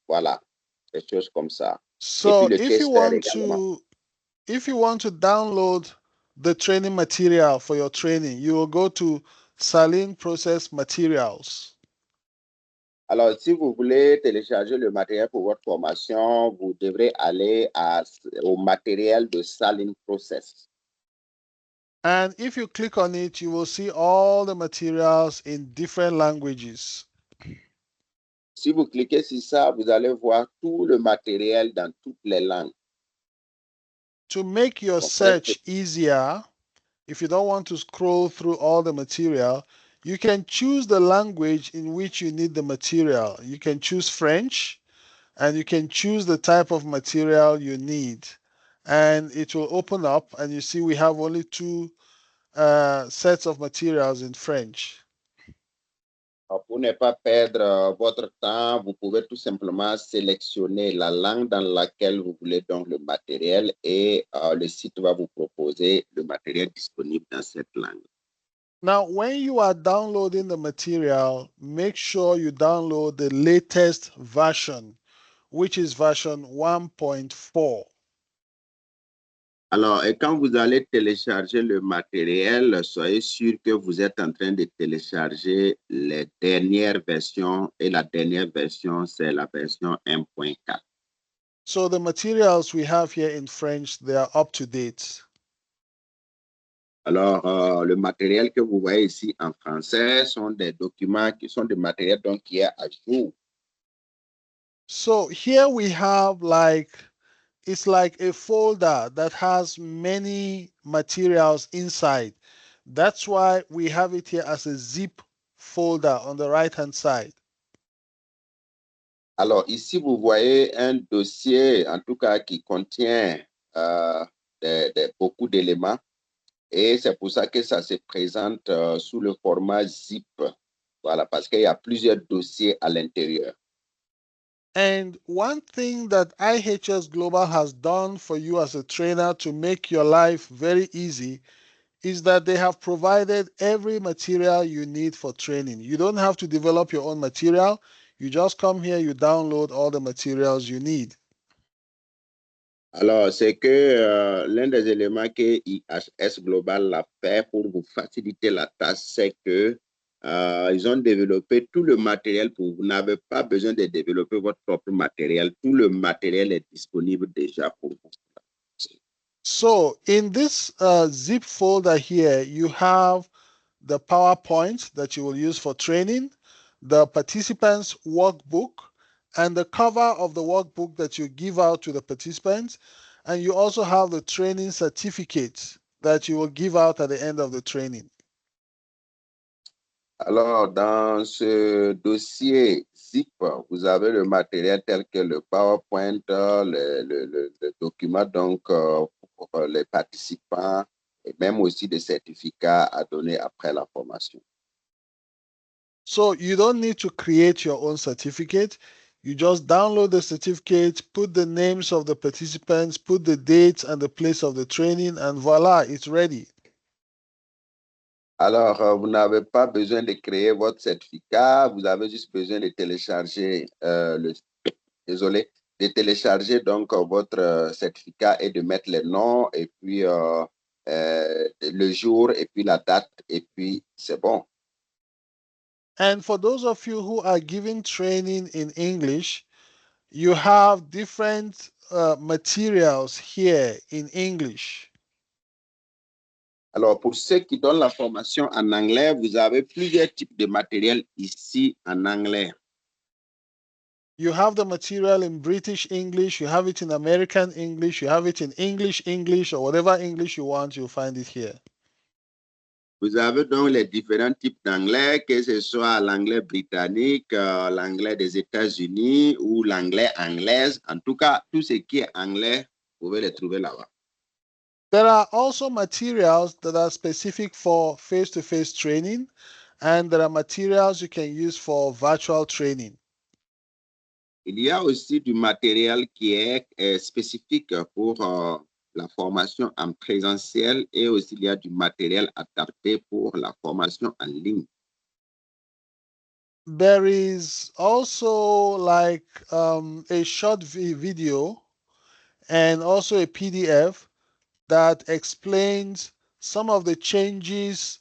voilà, des choses comme ça. Et puis So le testeur également. if you want to download the training material for your training, you will go to saline process materials. Alors, si vous voulez télécharger le matériel pour votre formation, vous devrez aller au matériel de saline process. And if you click on it, you will see all the materials in different languages. Si vous cliquez sur ça, vous allez voir tout le matériel dans toutes les langues. To make your search easier, if you don't want to scroll through all the material, you can choose the language in which you need the material. You can choose French, and you can choose the type of material you need. And it will open up, and you see we have only two sets of materials in French. Pour ne pas perdre votre temps, vous pouvez tout simplement sélectionner la langue dans laquelle vous voulez donc le matériel et le site va vous proposer le matériel disponible dans cette langue. Now, when you are downloading the material, make sure you download the latest version, which is version 1.4. Alors, et quand vous allez télécharger le matériel, soyez sûr que vous êtes en train de télécharger les dernières versions et la dernière version, c'est la version 1.4. So the materials we have here in French, they are up to date. Alors, le matériel que vous voyez ici en français sont des documents qui sont des matériels donc qui est à jour. So here we have it's like a folder that has many materials inside. That's why we have it here as a zip folder on the right-hand side. Alors, ici, vous voyez un dossier, en tout cas, qui contient beaucoup d'éléments. Et c'est pour ça que ça se présente sous le format zip. Voilà, parce qu'il y a plusieurs dossiers à l'intérieur. And one thing that IHS Global has done for you as a trainer to make your life very easy is that they have provided every material you need for training. You don't have to develop your own material. You just come here, you download all the materials you need. Alors, c'est que l'un des éléments que IHS Global a fait pour vous faciliter la tâche, c'est que Ils ont développé tout le matériel pour vous. Vous n'avez pas besoin de développer votre propre matériel. Tout le matériel est disponible déjà pour vous. So in this zip folder here, you have the PowerPoint that you will use for training, the participants workbook, and the cover of the workbook that you give out to the participants. And you also have the training certificates that you will give out at the end of the training. Alors, dans ce dossier zip, vous avez le matériel tel que le PowerPoint, le document donc pour les participants et même aussi des certificats à donner après la formation. So you don't need to create your own certificate. You just download the certificate, put the names of the participants, put the dates and the place of the training, and voila, it's ready. Alors, vous n'avez pas besoin de créer votre certificat, vous avez juste besoin de télécharger de télécharger donc votre certificat et de mettre les noms et puis le jour et puis la date et puis c'est bon. And for those of you who are giving training in English, you have different materials here in English. Alors, pour ceux qui donnent la formation en anglais, vous avez plusieurs types de matériel ici en anglais. You have the material in British English, you have it in American English, you have it in English, or whatever English you want, you'll find it here. Vous avez donc les différents types d'anglais, que ce soit l'anglais britannique, l'anglais des États-Unis ou l'anglais anglaise. En tout cas, tout ce qui est anglais, vous pouvez les trouver là-bas. There are also materials that are specific for face-to-face training, and there are materials you can use for virtual training. Il y a aussi du matériel qui est spécifique pour la formation en présentiel et aussi il y a du matériel adapté pour la formation en ligne. There is also like a short video and also a PDF that explains some of the changes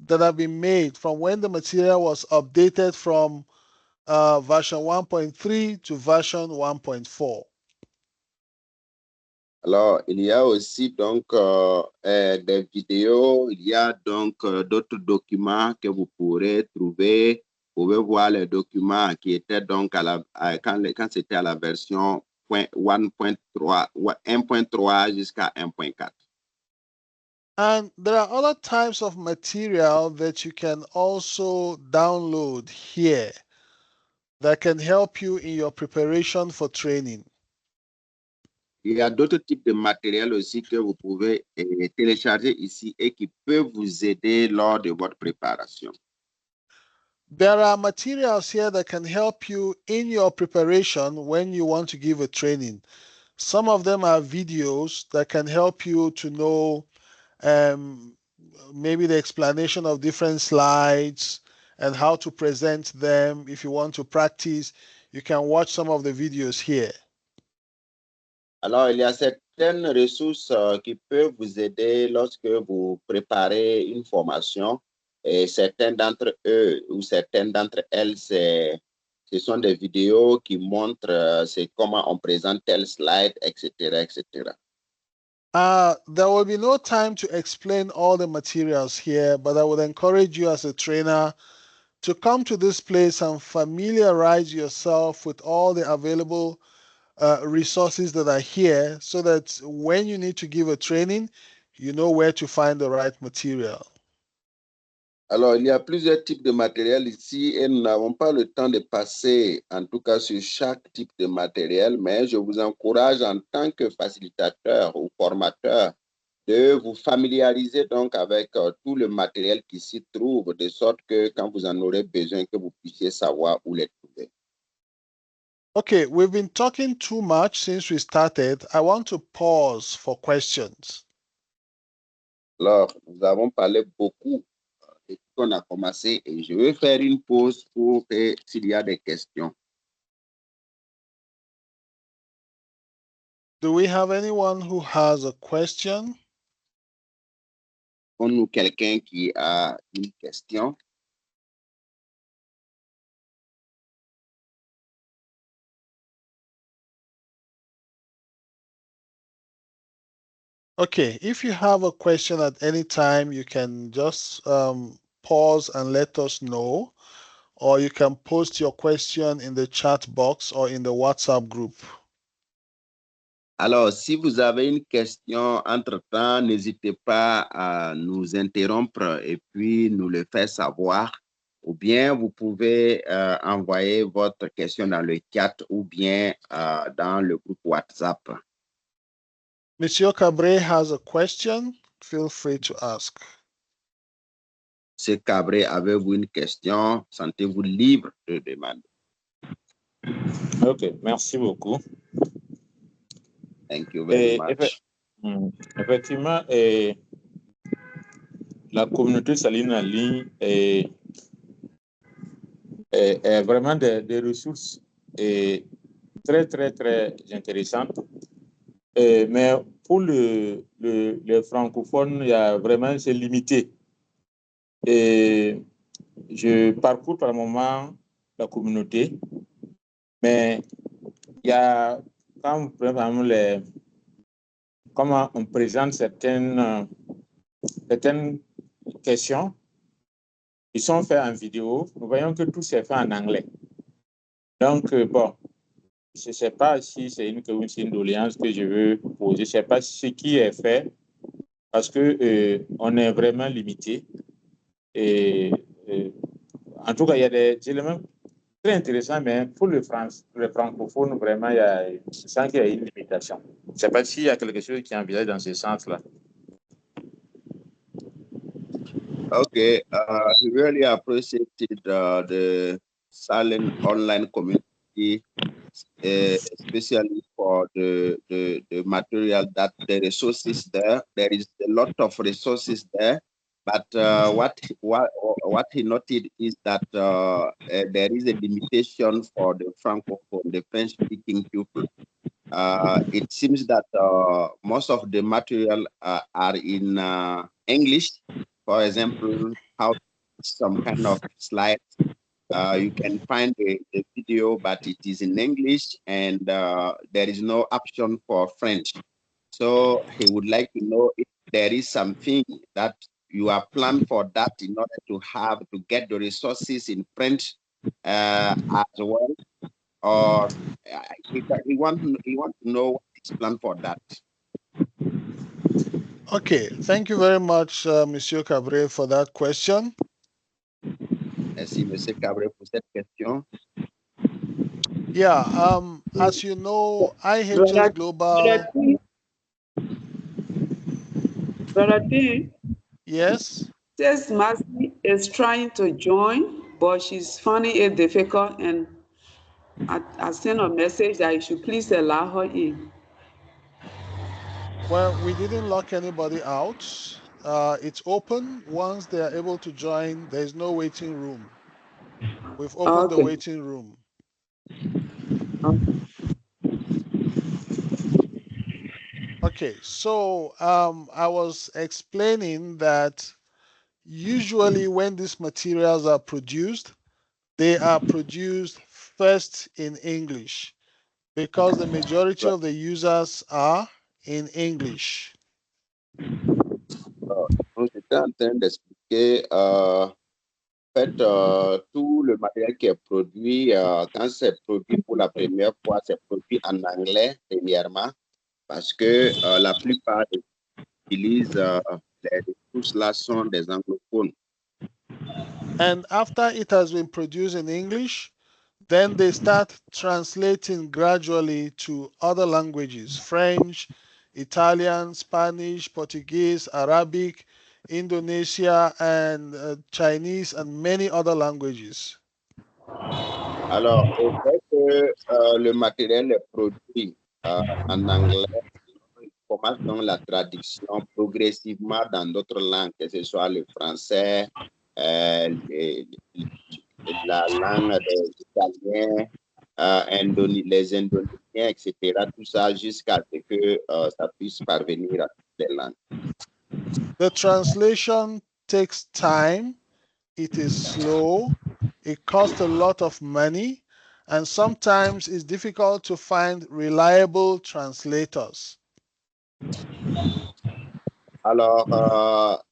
that have been made from when the material was updated from version 1.3 to version 1.4. Alors, il y a aussi donc des vidéos, il y a donc d'autres documents que vous pourrez trouver. Vous pouvez voir les documents qui étaient donc quand c'était à la version 1.3 jusqu'à 1.4. And there are other types of material that you can also download here that can help you in your preparation for training. Il y a d'autres types de matériel aussi que vous pouvez télécharger ici et qui peuvent vous aider lors de votre préparation. There are materials here that can help you in your preparation when you want to give a training. Some of them are videos that can help you to know maybe the explanation of different slides and how to present them. If you want to practice, you can watch some of the videos here. Alors, il y a certaines ressources qui peuvent vous aider lorsque vous préparez une formation. Et certains d'entre eux ou certaines d'entre elles, ce sont des vidéos qui montrent c'est comment on présente tel slide, etc., etc. There will be no time to explain all the materials here, but I would encourage you as a trainer to come to this place and familiarize yourself with all the available resources that are here so that when you need to give a training, you know where to find the right material. Alors, il y a plusieurs types de matériel ici et nous n'avons pas le temps de passer, en tout cas, sur chaque type de matériel, mais je vous encourage en tant que facilitateur ou formateur de vous familiariser donc avec tout le matériel qui s'y trouve, de sorte que quand vous en aurez besoin, que vous puissiez savoir où les trouver. Okay, we've been talking too much since we started. I want to pause for questions. Alors, nous avons parlé beaucoup depuis qu'on a commencé et je vais faire une pause pour s'il y a des questions. Do we have anyone who has a question? Avons-nous quelqu'un qui a une question? Okay, if you have a question at any time, you can just pause and let us know, or you can post your question in the chat box or in the WhatsApp group. Alors, si vous avez une question entre-temps, n'hésitez pas à nous interrompre et puis nous le faire savoir. Ou bien, vous pouvez envoyer votre question dans le chat ou bien dans le groupe WhatsApp. Monsieur Cabré has a question. Feel free to ask. Monsieur Cabré, avez-vous une question? Sentez-vous libre de demander. OK, merci beaucoup. Thank you very much. Effectivement, la communauté saline en ligne est vraiment des ressources très, très, très intéressantes. Mais pour les francophones, il y a vraiment, c'est limité. Et je parcours par moment la communauté, mais il y a, quand par exemple, comment on présente certaines questions, ils sont faits en vidéo. Nous voyons que tout s'est fait en anglais. Donc, bon, je ne sais pas si c'est une doléance que je veux poser. Je ne sais pas ce qui est fait parce que on est vraiment limité. En tout cas, il y a des éléments très intéressants, mais pour le francophone, vraiment, je sens qu'il y a une limitation. Je ne sais pas s'il y a quelque chose qui est envisagé dans ce sens-là. Okay, we really appreciated the Saline online community, especially for the material that the resources there. There is a lot of resources there, but what he noted is that there is a limitation for the Francophone, the French-speaking people. It seems that most of the material are in English. For example, how some kind of slides, you can find the video, but it is in English and there is no option for French. So he would like to know if there is something that you are planned for that in order to get the resources in French as well, or he want to know what is planned for that. Okay, thank you very much, Monsieur Cabré, for that question. Merci, Monsieur Cabré, pour cette question. Yeah, as you know, IHS Global. Brother T. Yes. Says Mercy is trying to join, but she's finding it difficult, and I sent a message that you should please allow her in. Well, we didn't lock anybody out. It's open. Once they are able to join, there's no waiting room. We've opened the waiting room. Okay, so I was explaining that usually when these materials are produced, they are produced first in English because the majority of the users are in English. J'étais en train d'expliquer, en fait, tout le matériel qui est produit, quand c'est produit pour la première fois, c'est produit en anglais, premièrement, parce que la plupart des utilisent les ressources là sont des anglophones. And after it has been produced in English, then they start translating gradually to other languages: French, Italian, Spanish, Portuguese, Arabic, Indonesia, and Chinese, and many other languages. Alors, dès que le matériel est produit en anglais, il commence donc la traduction progressivement dans d'autres langues, que ce soit le français, la langue des Italiens, les Indonésiens, etc. Tout ça jusqu'à ce que ça puisse parvenir à toutes les langues. The translation takes time. It is slow. It costs a lot of money. And sometimes it's difficult to find reliable translators. Alors,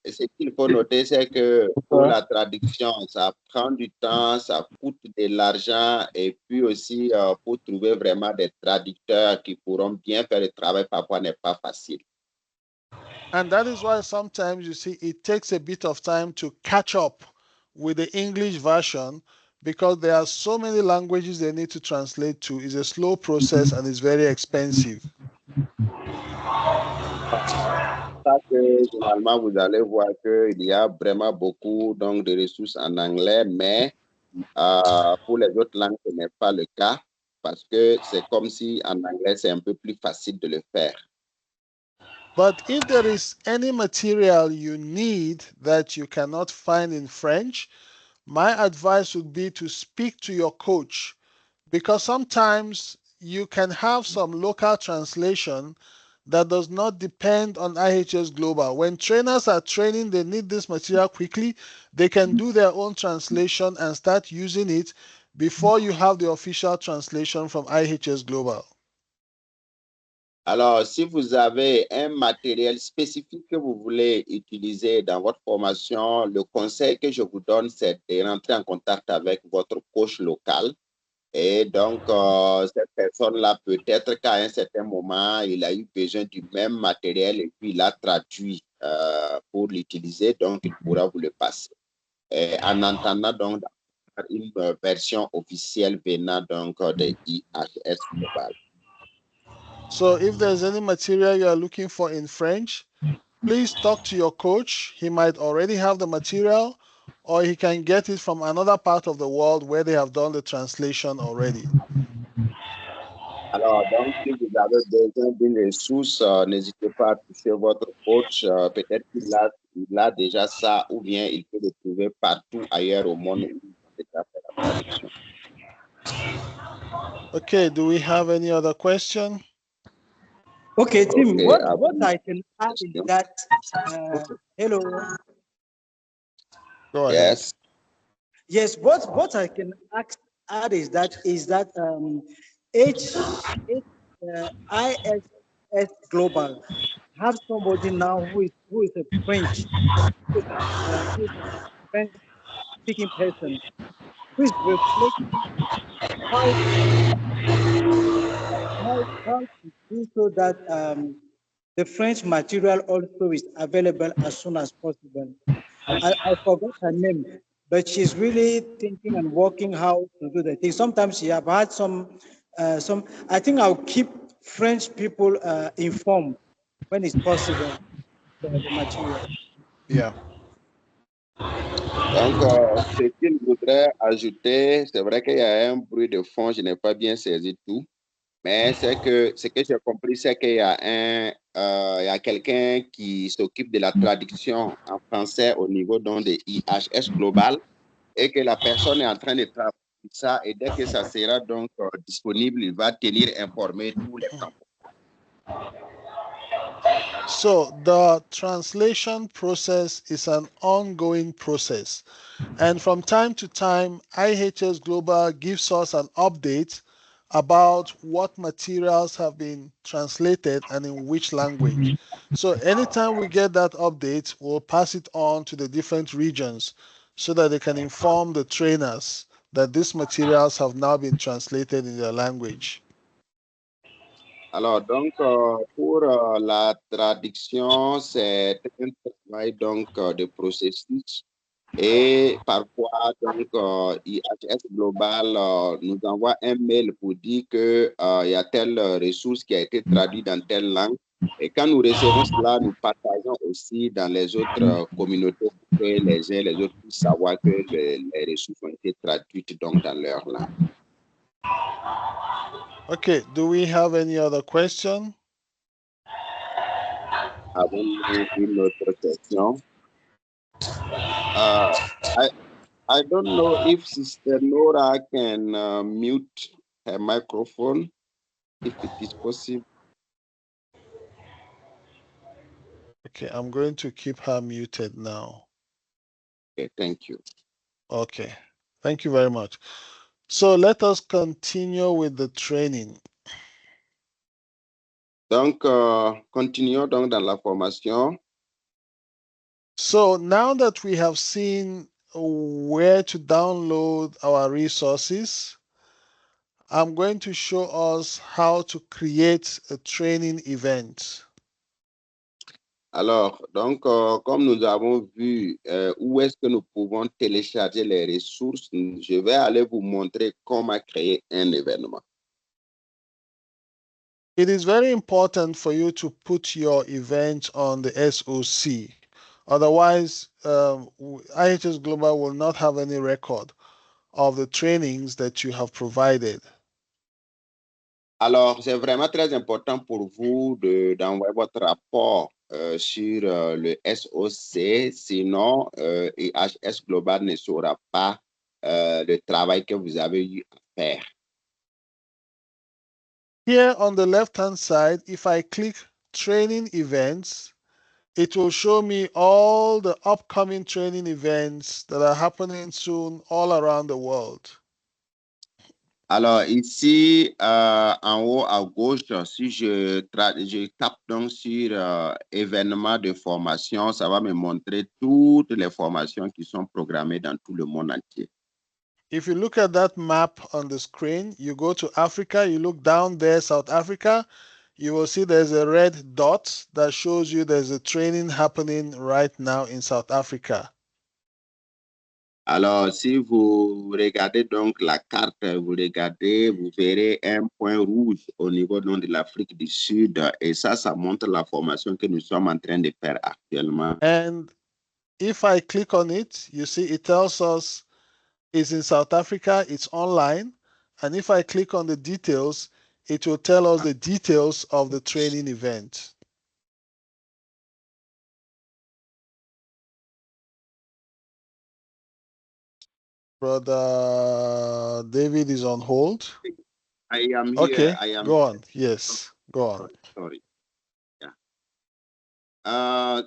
ce qu'il faut noter, c'est que pour la traduction, ça prend du temps, ça coûte de l'argent et puis aussi pour trouver vraiment des traducteurs qui pourront bien faire le travail, parfois n'est pas facile. And that is why sometimes you see it takes a bit of time to catch up with the English version because there are so many languages they need to translate to. It's a slow process and it's very expensive. Ça que généralement, vous allez voir qu'il y a vraiment beaucoup donc, de ressources en anglais, mais pour les autres langues, ce n'est pas le cas parce que c'est comme si en anglais, c'est un peu plus facile de le faire. But if there is any material you need that you cannot find in French, my advice would be to speak to your coach because sometimes you can have some local translation that does not depend on IHS Global. When trainers are training, they need this material quickly. They can do their own translation and start using it before you have the official translation from IHS Global. Alors, si vous avez un matériel spécifique que vous voulez utiliser dans votre formation, le conseil que je vous donne, c'est de rentrer en contact avec votre coach local. Et donc, cette personne-là, peut-être qu'à un certain moment, il a eu besoin du même matériel et puis il a traduit pour l'utiliser, donc il pourra vous le passer. Et en entendant donc une version officielle venant donc de IHS Global. So if there's any material you are looking for in French, please talk to your coach. He might already have the material or he can get it from another part of the world where they have done the translation already. Alors, donc, si vous avez besoin d'une ressource, n'hésitez pas à toucher votre coach. Peut-être qu'il a déjà ça ou bien il peut le trouver partout ailleurs au monde où il a déjà fait la traduction. Okay, do we have any other question? Okay, Tim, Okay, what I can add is that, hello. Go ahead. Yes. Yes, what I can add is that ISS Global have somebody now who is a French French speaking person who is reflecting how to do so that the French material also is available as soon as possible. I forgot her name, but she's really thinking and working how to do the thing. Sometimes she have had some. I think I'll keep French people informed when it's possible for the material. Yeah. Donc, ce qu'il voudrait ajouter, c'est vrai qu'il y a un bruit de fond, je n'ai pas bien saisi tout, mais c'est que ce que j'ai compris, c'est qu'il y a il y a quelqu'un qui s'occupe de la traduction en français au niveau donc de IHS Global et que la personne est en train de travailler ça et dès que ça sera donc disponible, il va tenir informé tous les campus. So the translation process is an ongoing process. And from time to time, IHS Global gives us an update about what materials have been translated and in which language. So anytime we get that update, we'll pass it on to the different regions so that they can inform the trainers that these materials have now been translated in their language. Alors, donc, pour la traduction, c'est un travail donc, de processus. Et parfois, donc, IHS Global nous envoie un mail pour dire qu'il y a telle ressource qui a été traduite dans telle langue. Et quand nous recevons cela, nous partageons aussi dans les autres communautés pour que les uns et les autres puissent savoir que les ressources ont été traduites donc, dans leur langue. Okay, do we have any other question? Avons-nous une autre question? I don't know if Sister Nora can mute her microphone, if it is possible. Okay, I'm going to keep her muted now. Okay, thank you. Okay, thank you very much. So let us continue with the training. Donc, continuons donc dans la formation. So now that we have seen where to download our resources, I'm going to show us how to create a training event. Alors, donc, comme nous avons vu où est-ce que nous pouvons télécharger les ressources, je vais aller vous montrer comment créer un événement. It is very important for you to put your event on the SOC. Otherwise, IHS Global will not have any record of the trainings that you have provided. Alors, c'est vraiment très important pour vous d'envoyer votre rapport sur le SOC, sinon IHS Global ne saura pas le travail que vous avez eu à faire. Here on the left-hand side, if I click training events, it will show me all the upcoming training events that are happening soon all around the world. Alors ici, en haut à gauche, si je tape donc sur événements de formation, ça va me montrer toutes les formations qui sont programmées dans tout le monde entier. If you look at that map on the screen, you go to Africa, you look down there, South Africa, you will see there's a red dot that shows you there's a training happening right now in South Africa. Alors, si vous regardez donc la carte, vous regardez, vous verrez un point rouge au niveau donc, de l'Afrique du Sud. Et ça montre la formation que nous sommes en train de faire actuellement. And if I click on it, you see it tells us it's in South Africa, it's online. And if I click on the details, it will tell us the details of the training event. Brother David is on hold. I am here. Okay, I am go on. Yes, go on. Sorry. Yeah.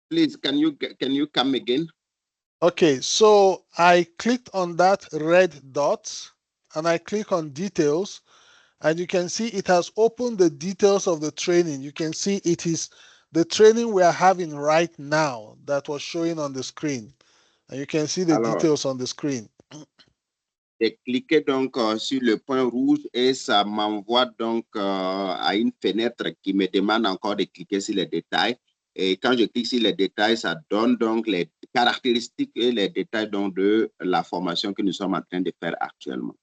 Please, can you come again? Okay, so I clicked on that red dot and I click on details, and you can see it has opened the details of the training. You can see it is the training we are having right now that was showing on the screen. And you can see the details on the screen. J'ai cliqué donc sur le point rouge et ça m'envoie donc à une fenêtre qui me demande encore de cliquer sur les détails. Et quand je clique sur les détails, ça donne donc les caractéristiques et les détails donc de la formation que nous sommes en train de faire actuellement.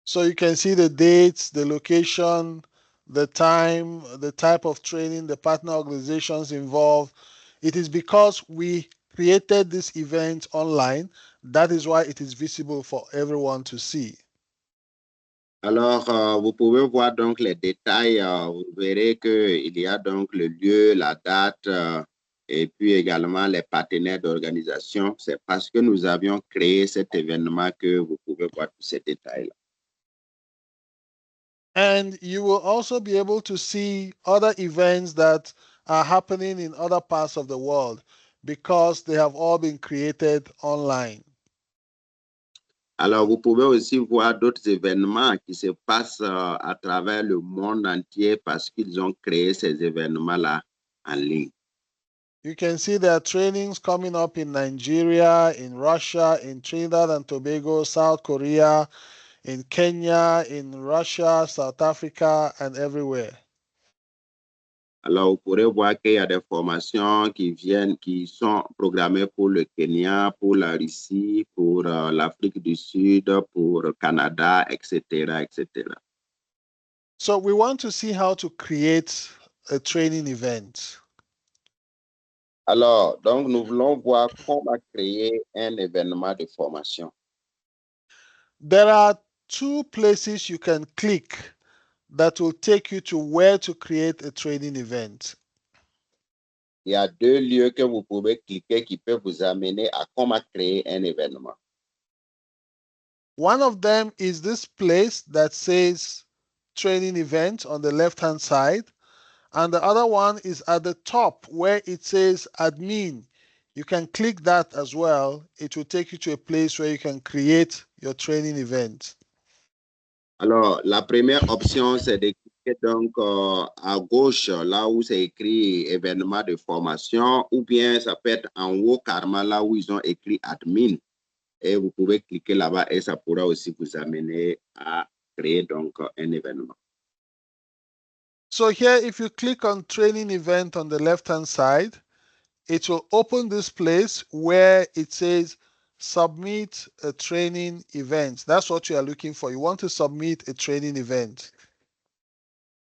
So you can see the dates, the location, the time, the type of training, the partner organizations involved. It is because we created this event online. That is why it is visible for everyone to see. Alors, vous pouvez voir donc les détails. Vous verrez qu'il y a donc le lieu, la date et puis également les partenaires d'organisation. C'est parce que nous avions créé cet événement que vous pouvez voir tous ces détails-là. And you will also be able to see other events that are happening in other parts of the world because they have all been created online. Alors, vous pouvez aussi voir d'autres événements qui se passent à travers le monde entier parce qu'ils ont créé ces événements-là en ligne. You can see there are trainings coming up in Nigeria, in Russia, in Trinidad and Tobago, South Korea, in Kenya, in Russia, South Africa, and everywhere. Alors, vous pourrez voir qu'il y a des formations qui sont programmées pour le Kenya, pour la Russie, pour l'Afrique du Sud, pour le Canada, etc., etc. So we want to see how to create a training event. Alors, donc, nous voulons voir comment créer un événement de formation. There are two places you can click that will take you to where to create a training event. Il y a deux lieux que vous pouvez cliquer qui peuvent vous amener à comment créer un événement. One of them is this place that says training event on the left-hand side. And the other one is at the top where it says admin. You can click that as well. It will take you to a place where you can create your training event. Alors, la première option, c'est de cliquer cliquez donc à gauche, là où c'est écrit événement de formation, ou bien ça peut être en haut carrément là où ils ont écrit admin. Et vous pouvez cliquer là-bas et ça pourra aussi vous amener à créer donc un événement. So here, if you click on training event on the left-hand side, it will open this place where it says submit a training event. That's what you are looking for. You want to submit a training event.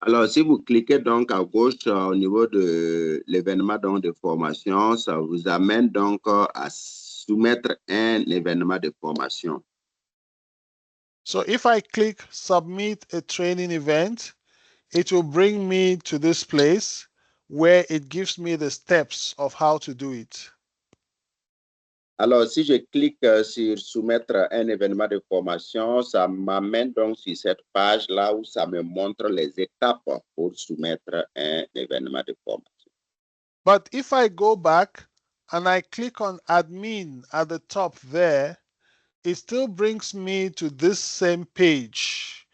Alors, si vous cliquez donc à gauche au niveau de l'événement de formation, ça vous amène donc à soumettre un événement de formation. So if I click submit a training event, it will bring me to this place where it gives me the steps of how to do it. Alors, si je clique sur soumettre un événement de formation, ça m'amène donc sur cette page-là où ça me montre les étapes pour soumettre un événement de formation. But if I go back and I click on admin at the top there, it still brings me to this same page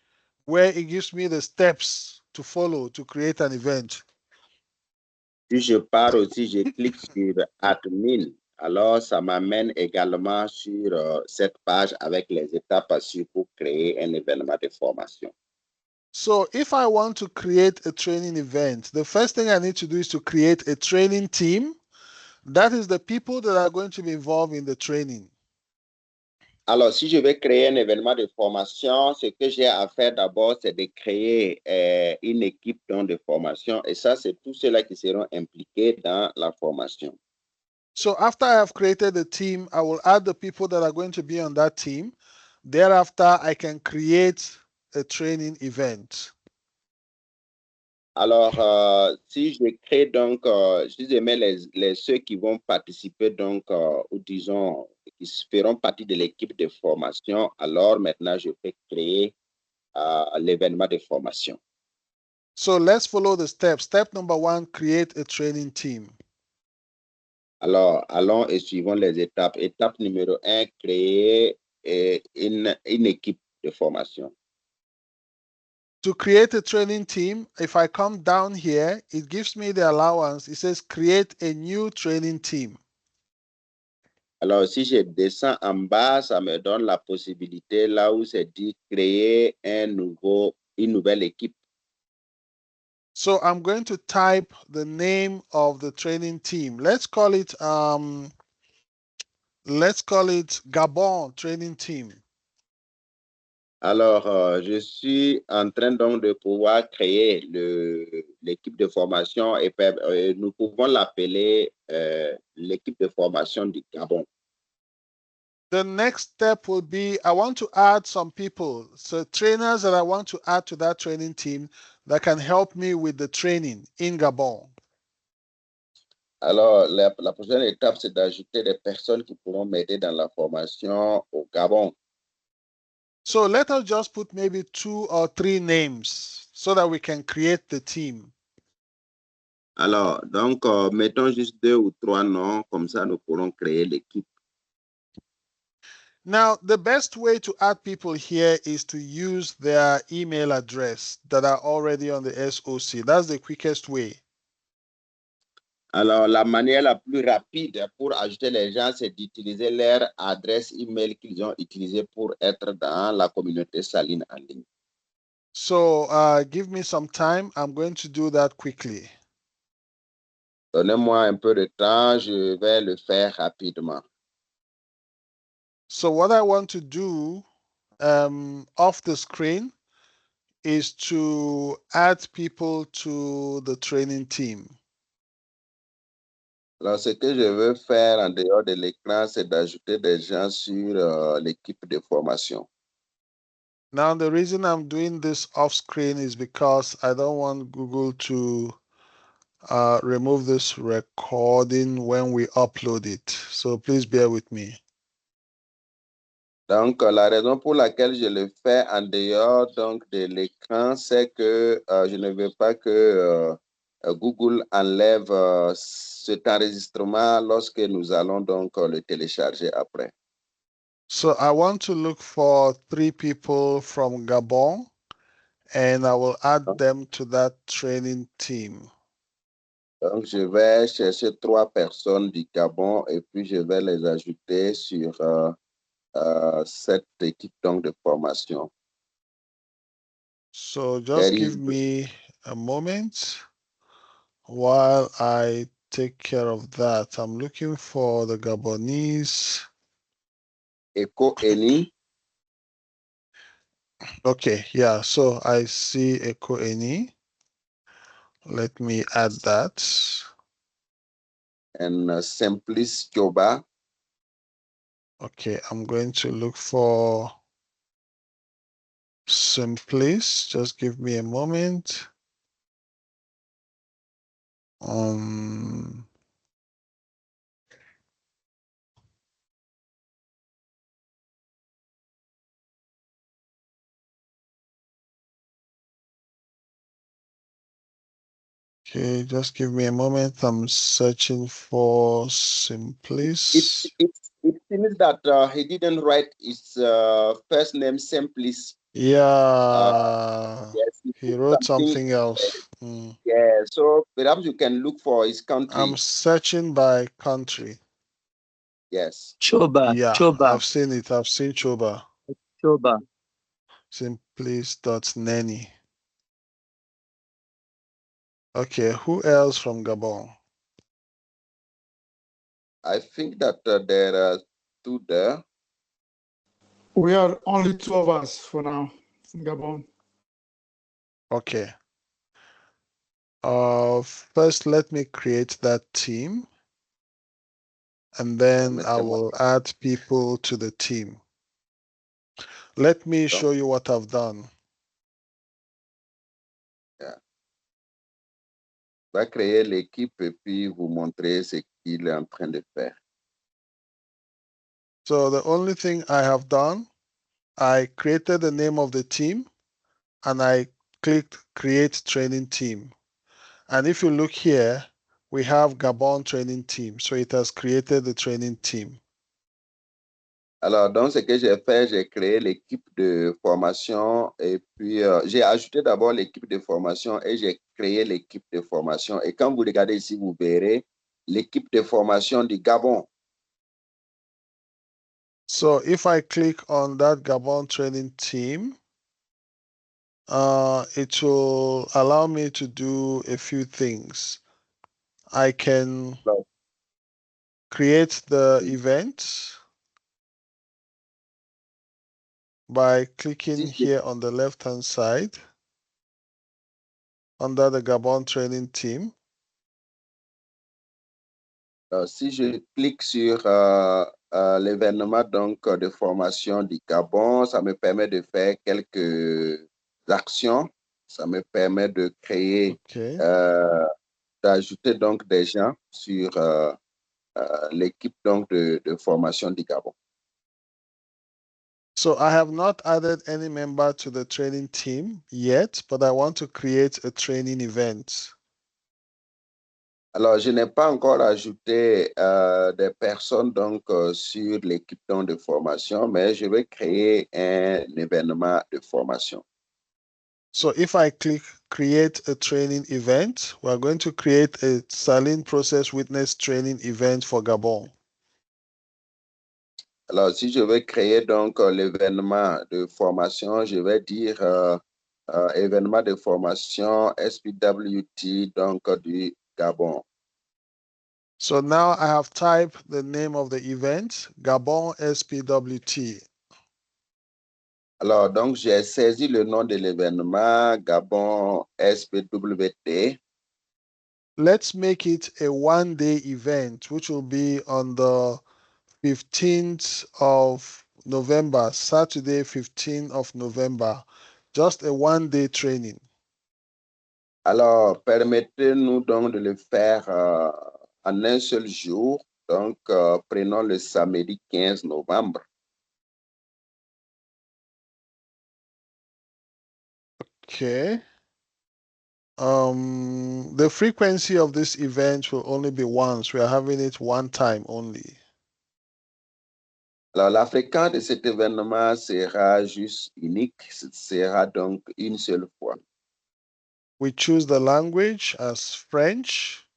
where it gives me the steps to follow to create an event. Si je pars aussi, je clique sur admin. Alors, ça m'amène également sur cette page avec les étapes à suivre pour créer un événement de formation. So if I want to create a training event, the first thing I need to do is to create a training team. That is the people that are going to be involved in the training. Alors, si je vais créer un événement de formation, ce que j'ai à faire d'abord, c'est de créer une équipe de formation. Et ça, c'est tous ceux-là qui seront impliqués dans la formation. So after I have created the team, I will add the people that are going to be on that team. Thereafter, I can create a training event. Alors, si je crée donc, si je mets ceux qui vont participer donc, ou disons, qui feront partie de l'équipe de formation, alors maintenant, je peux créer l'événement de formation. So let's follow the steps. Step number 1, create a training team. Alors, allons et suivons les étapes. Étape numéro 1, créer une équipe de formation. To create a training team, if I come down here, it gives me the allowance. It says create a new training team. Alors, si je descends en bas, ça me donne la possibilité là où c'est dit créer une nouvelle équipe. So I'm going to type the name of the training team. Let's call it Gabon Training Team. Alors, je suis en train donc de pouvoir créer l'équipe de formation et nous pouvons l'appeler l'équipe de formation du Gabon. The next step will be I want to add some people, so trainers that I want to add to that training team that can help me with the training in Gabon. Alors, la prochaine étape, c'est d'ajouter des personnes qui pourront m'aider dans la formation au Gabon. So let us just put maybe 2 or 3 names so that we can create the team. Alors, donc, mettons juste 2 ou 3 noms, comme ça nous pourrons créer l'équipe. Now, the best way to add people here is to use their email address that are already on the SOC. That's the quickest way. Alors, la manière la plus rapide pour ajouter les gens, c'est d'utiliser leur adresse email qu'ils ont utilisée pour être dans la communauté Saline en ligne. So give me some time. I'm going to do that quickly. Donnez-moi un peu de temps, je vais le faire rapidement. So what I want to do off the screen is to add people to the training team. Alors, ce que je veux faire en dehors de l'écran, c'est d'ajouter des gens sur l'équipe de formation. Now, the reason I'm doing this off screen is because I don't want Google to remove this recording when we upload it. So please bear with me. Donc, la raison pour laquelle je le fais en dehors donc, de l'écran, c'est que je ne veux pas que Google enlève cet enregistrement lorsque nous allons donc le télécharger après. So I want to look for 3 people from Gabon, and I will add them to that training team. Donc, je vais chercher 3 personnes du Gabon et puis je vais les ajouter sur cette équipe donc, de formation. So just give me a moment while I take care of that. I'm looking for the Gabonese. Echo Eni. Okay, yeah, so I see Echo Eni. Let me add that. And Simplice Kyoba. Okay, I'm going to look for Simplice. Just give me a moment. Okay, just give me a moment. I'm searching for Simplice. It seems that he didn't write his first name Simplice. Yeah, Yes, he wrote something else. Yeah, so perhaps you can look for his country. I'm searching by country. Yes. Choba. Yeah, Choba. I've seen it. I've seen Choba. Choba. Simplice.Neni. Okay, who else from Gabon? I think that there are 2 there. We are only 2 of us for now in Gabon. Okay. First, let me create that team, and then I will add people to the team. Let me show you what I've done. Yeah. Va créer l'équipe et puis vous montrer ce qu'il est en train de faire. So the only thing I have done, I created the name of the team and I clicked create training team. And if you look here, we have Gabon training team. So it has created the training team. Alors, donc, ce que j'ai fait, j'ai créé l'équipe de formation et puis j'ai ajouté d'abord l'équipe de formation et j'ai créé l'équipe de formation. Et quand vous regardez ici, vous verrez l'équipe de formation du Gabon. So if I click on that Gabon training team, it will allow me to do a few things. I can create the event by clicking here on the left-hand side under the Gabon training team. Si je clique sur l'événement donc de formation du Gabon, ça me permet de faire quelques actions. Ça me permet de créer, d'ajouter donc des gens sur l'équipe donc de formation du Gabon. So I have not added any member to the training team yet, but I want to create a training event. Alors, je n'ai pas encore ajouté des personnes donc sur l'équipe donc, de formation, mais je vais créer un événement de formation. So if I click create a training event, we're going to create a Saline Process Witness training event for Gabon. Alors, si je vais créer donc l'événement de formation, je vais dire événement de formation SPWT donc du Gabon. So now I have typed the name of the event, Gabon SPWT. Alors, donc, j'ai saisi le nom de l'événement Gabon SPWT. Let's make it a one-day event, which will be on the 15th of November, Saturday, 15th of November. Just a one-day training. Alors, permettez-nous donc de le faire en un seul jour. Donc, prenons le samedi 15 novembre. Okay. The frequency of this event will only be once. We are having it one time only. Alors, la fréquence de cet événement sera juste unique, ce sera donc une seule fois. We choose the language as French.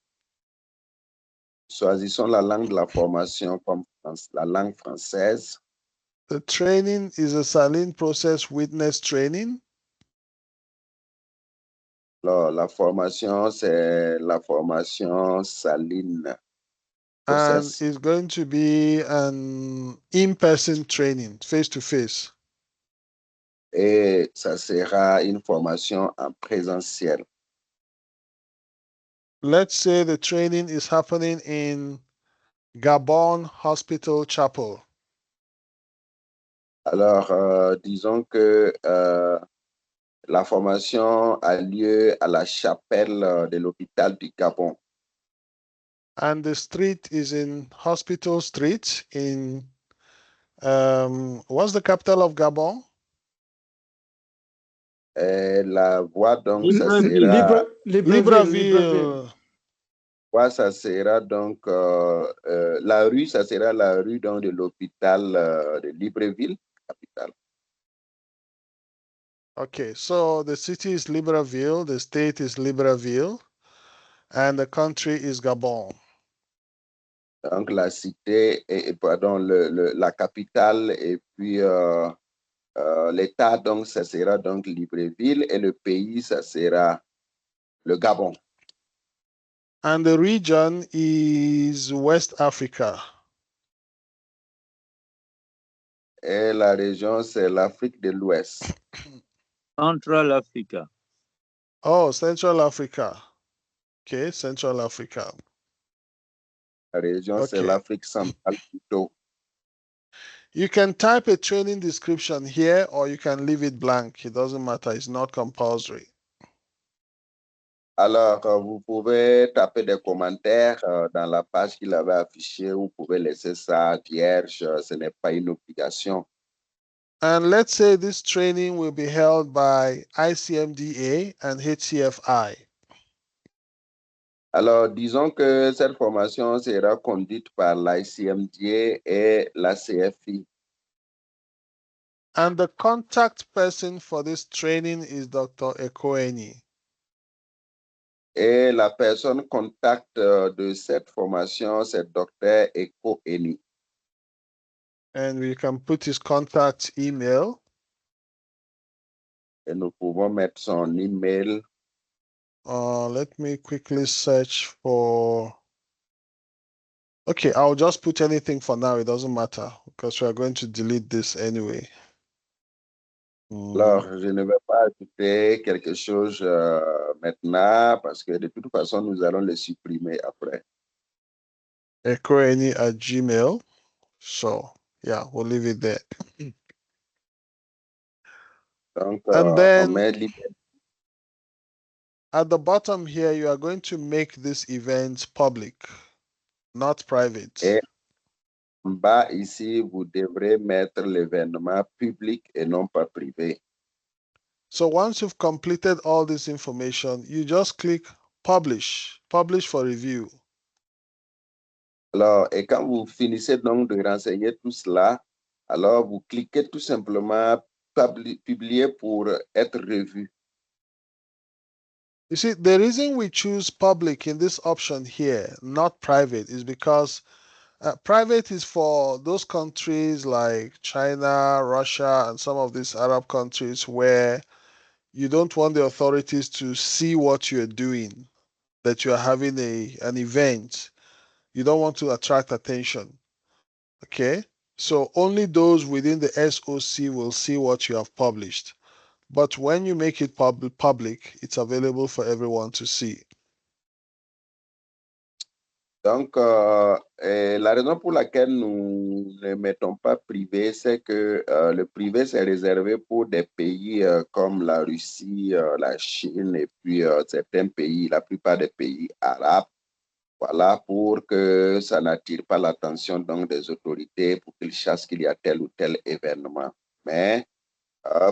Choisissons la langue de la formation comme la langue française. The training is a saline process witness training. Alors, la formation, c'est la formation saline And process. it's going to be an in-person training, face-to-face. Et ça sera une formation en présentiel. Let's say the training is happening in Gabon Hospital Chapel. Alors, disons que la formation a lieu à la chapelle de l'hôpital du Gabon. And the street is in Hospital Street in, what's the capital of Gabon? Et la voie, donc, ça sera... Libreville. Ouais, ça sera donc la rue, ça sera la rue donc, de l'hôpital de Libreville, capitale. Okay, so the city is Libreville, the state is Libreville, and the country is Gabon. Donc la cité, pardon, la capitale et puis l'État, donc ça sera donc Libreville et le pays, ça sera le Gabon. And the region is West Africa. Et la région, c'est l'Afrique de l'Ouest. Central Africa. Oh, Central Africa. Okay, Central Africa. La région, c'est Okay. l'Afrique centrale plutôt. You can type a training description here or you can leave it blank. It doesn't matter. It's not compulsory. Alors, vous pouvez taper des commentaires dans la page qu'il avait affichée. Vous pouvez laisser ça vierge. Ce n'est pas une obligation. And let's say this training will be held by ICMDA and HCFI. Alors, disons que cette formation sera conduite par l'ICMDA et la CFI. And the contact person for this training is Dr. Ekoeni. Et la personne contact de cette formation, c'est Dr. Ekoeni. And we can put his contact email. Et nous pouvons mettre son email. Let me quickly search for... Okay, I'll just put anything for now. It doesn't matter because we are going to delete this anyway. Alors, je ne vais pas ajouter quelque chose maintenant parce que de toute façon, nous allons le supprimer après. Ekoeni@gmail. So, yeah, we'll leave it there. Donc, And on then met at the bottom here, you are going to make this event public, not private. et en bas ici, vous devrez mettre l'événement public et non pas privé. So once you've completed all this information, you just click publish for review. Alors, et quand vous finissez donc de renseigner tout cela, alors vous cliquez tout simplement publier pour être revu. You see, the reason we choose public in this option here, not private, is because private is for those countries like China, Russia, and some of these Arab countries where you don't want the authorities to see what you're doing, that you're having an event. You don't want to attract attention. Okay? So only those within the SOC will see what you have published. But when you make it public, it's available for everyone to see. Donc, la raison pour laquelle nous ne mettons pas privé, c'est que le privé, c'est réservé pour des pays comme la Russie, la Chine et puis certains pays, la plupart des pays arabes. Voilà, pour que ça n'attire pas l'attention donc des autorités, pour qu'ils chassent qu'il y a tel ou tel événement. Mais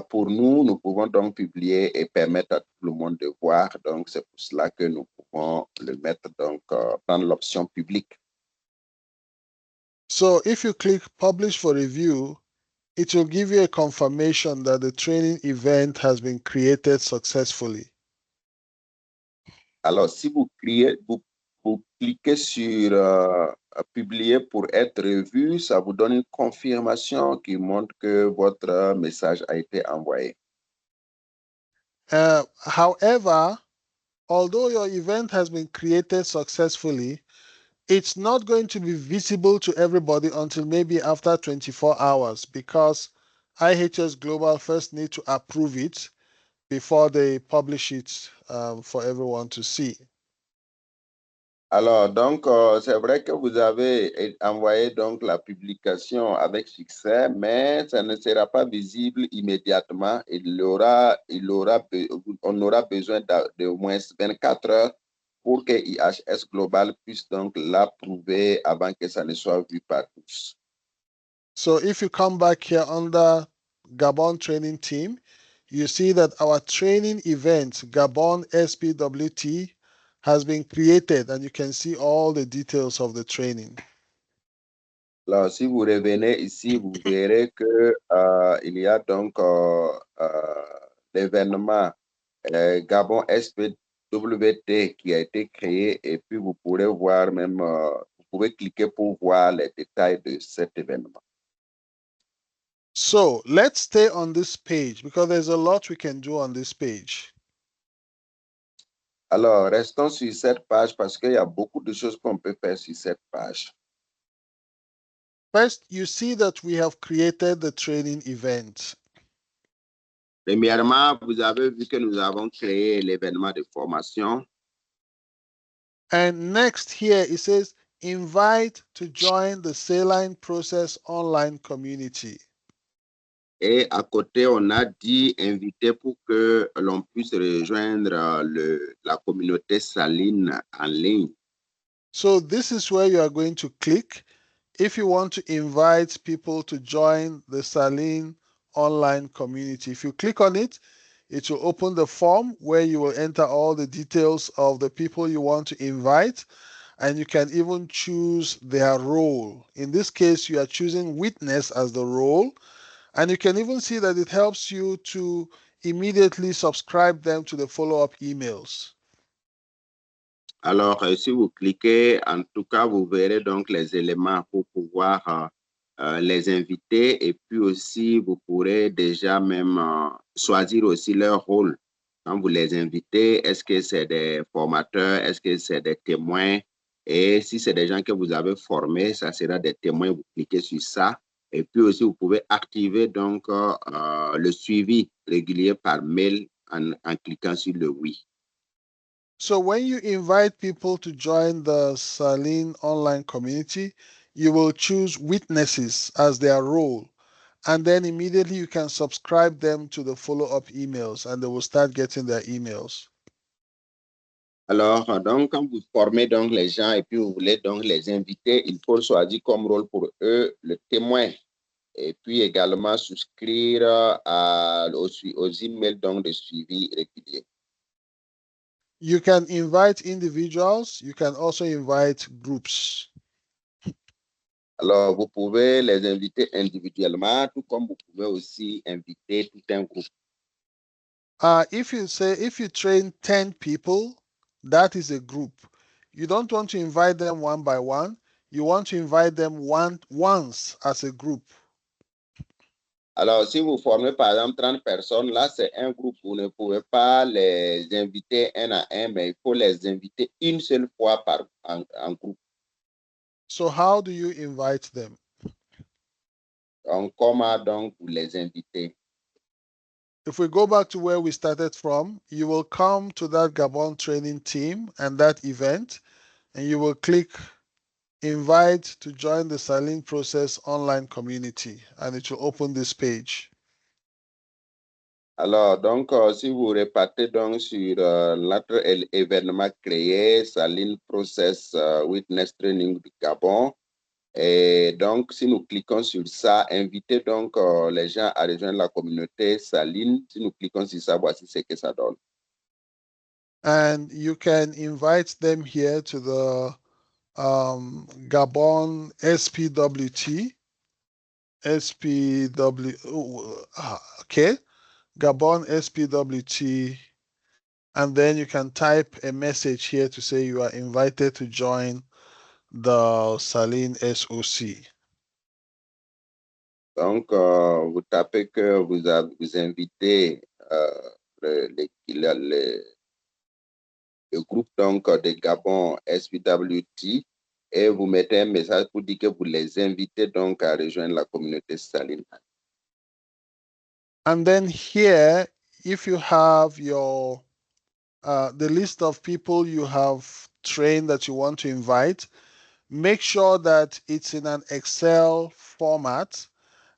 pour nous, nous pouvons donc publier et permettre à tout le monde de voir. Donc, c'est pour cela que nous pouvons le mettre donc dans l'option publique. So if you click publish for review, it will give you a confirmation that the training event has been created successfully. Alors, si vous cliquez sur publier pour être revu, ça vous donne une confirmation qui montre que votre message a été envoyé. However, although your event has been created successfully, it's not going to be visible to everybody until maybe after 24 hours because IHS Global first need to approve it before they publish it for everyone to see. Alors, donc, c'est vrai que vous avez envoyé donc la publication avec succès, mais ça ne sera pas visible immédiatement. On aura besoin d'au moins 24 heures pour que IHS Global puisse donc l'approuver avant que ça ne soit vu par tous. So if you come back here under Gabon Training Team, you see that our training event, Gabon SPTTT, has been created and you can see all the details of the training. Alors, si vous revenez ici, vous verrez que il y a donc l'événement Gabon SPWT qui a été créé et puis vous pourrez voir même, vous pouvez cliquer pour voir les détails de cet événement. So let's stay on this page because there's a lot we can do on this page. Alors, restons sur cette page parce qu'il y a beaucoup de choses qu'on peut faire sur cette page. First, you see that we have created the training event. Premièrement, vous avez vu que nous avons créé l'événement de formation. And next here, it says, invite to join the Saline Process online community. Et à côté, on a dit inviter pour que l'on puisse rejoindre la communauté saline en ligne. So this is where you are going to click if you want to invite people to join the Saline online community. If you click on it, it will open the form where you will enter all the details of the people you want to invite, and you can even choose their role. In this case, you are choosing witness as the role, and you can even see that it helps you to immediately subscribe them to the follow-up emails. Alors, si vous cliquez, en tout cas, vous verrez donc les éléments pour pouvoir les inviter et puis aussi, vous pourrez déjà même choisir aussi leur rôle. Quand vous les invitez, est-ce que c'est des formateurs, est-ce que c'est des témoins? Et si c'est des gens que vous avez formés, ça sera des témoins, vous cliquez sur ça. Et puis aussi, vous pouvez activer donc le suivi régulier par mail en cliquant sur le oui. So when you invite people to join the Saline online community, you will choose witnesses as their role. And then immediately you can subscribe them to the follow-up emails and they will start getting their emails. Alors, donc, quand vous formez donc les gens et puis vous voulez donc les inviter, il faut choisir comme rôle pour eux le témoin et puis également souscrire aux emails donc de suivi régulier. You can invite individuals. You can also invite groups. Alors, vous pouvez les inviter individuellement, tout comme vous pouvez aussi inviter tout un groupe. If you train 10 people, that is a group. You don't want to invite them one by one. You want to invite them once as a group. Alors, si vous formez par exemple 30 personnes, là, c'est un groupe. Vous ne pouvez pas les inviter un à un, mais il faut les inviter une seule fois en groupe. So how do you invite them? Comment donc vous les invitez? If we go back to where we started from, you will come to that Gabon training team and that event, and you will click invite to join the Saline Process online community, and it will open this page. Alors, donc, si vous repartez donc sur notre événement créé, Saline Process Witness Training du Gabon, et donc, si nous cliquons sur ça, invitez donc les gens à rejoindre la communauté Saline. Si nous cliquons sur ça, voici ce que ça donne. And you can invite them here to the Gabon SPWT, okay, Gabon SPWT, and then you can type a message here to say you are invited to join the Saline SOC. Donc, vous tapez que vous invitez le groupe donc, de Gabon SPWT et vous mettez un message pour dire que vous les invitez donc à rejoindre la communauté saline. And then here, if you have your the list of people you have trained that you want to invite, make sure that it's in an Excel format,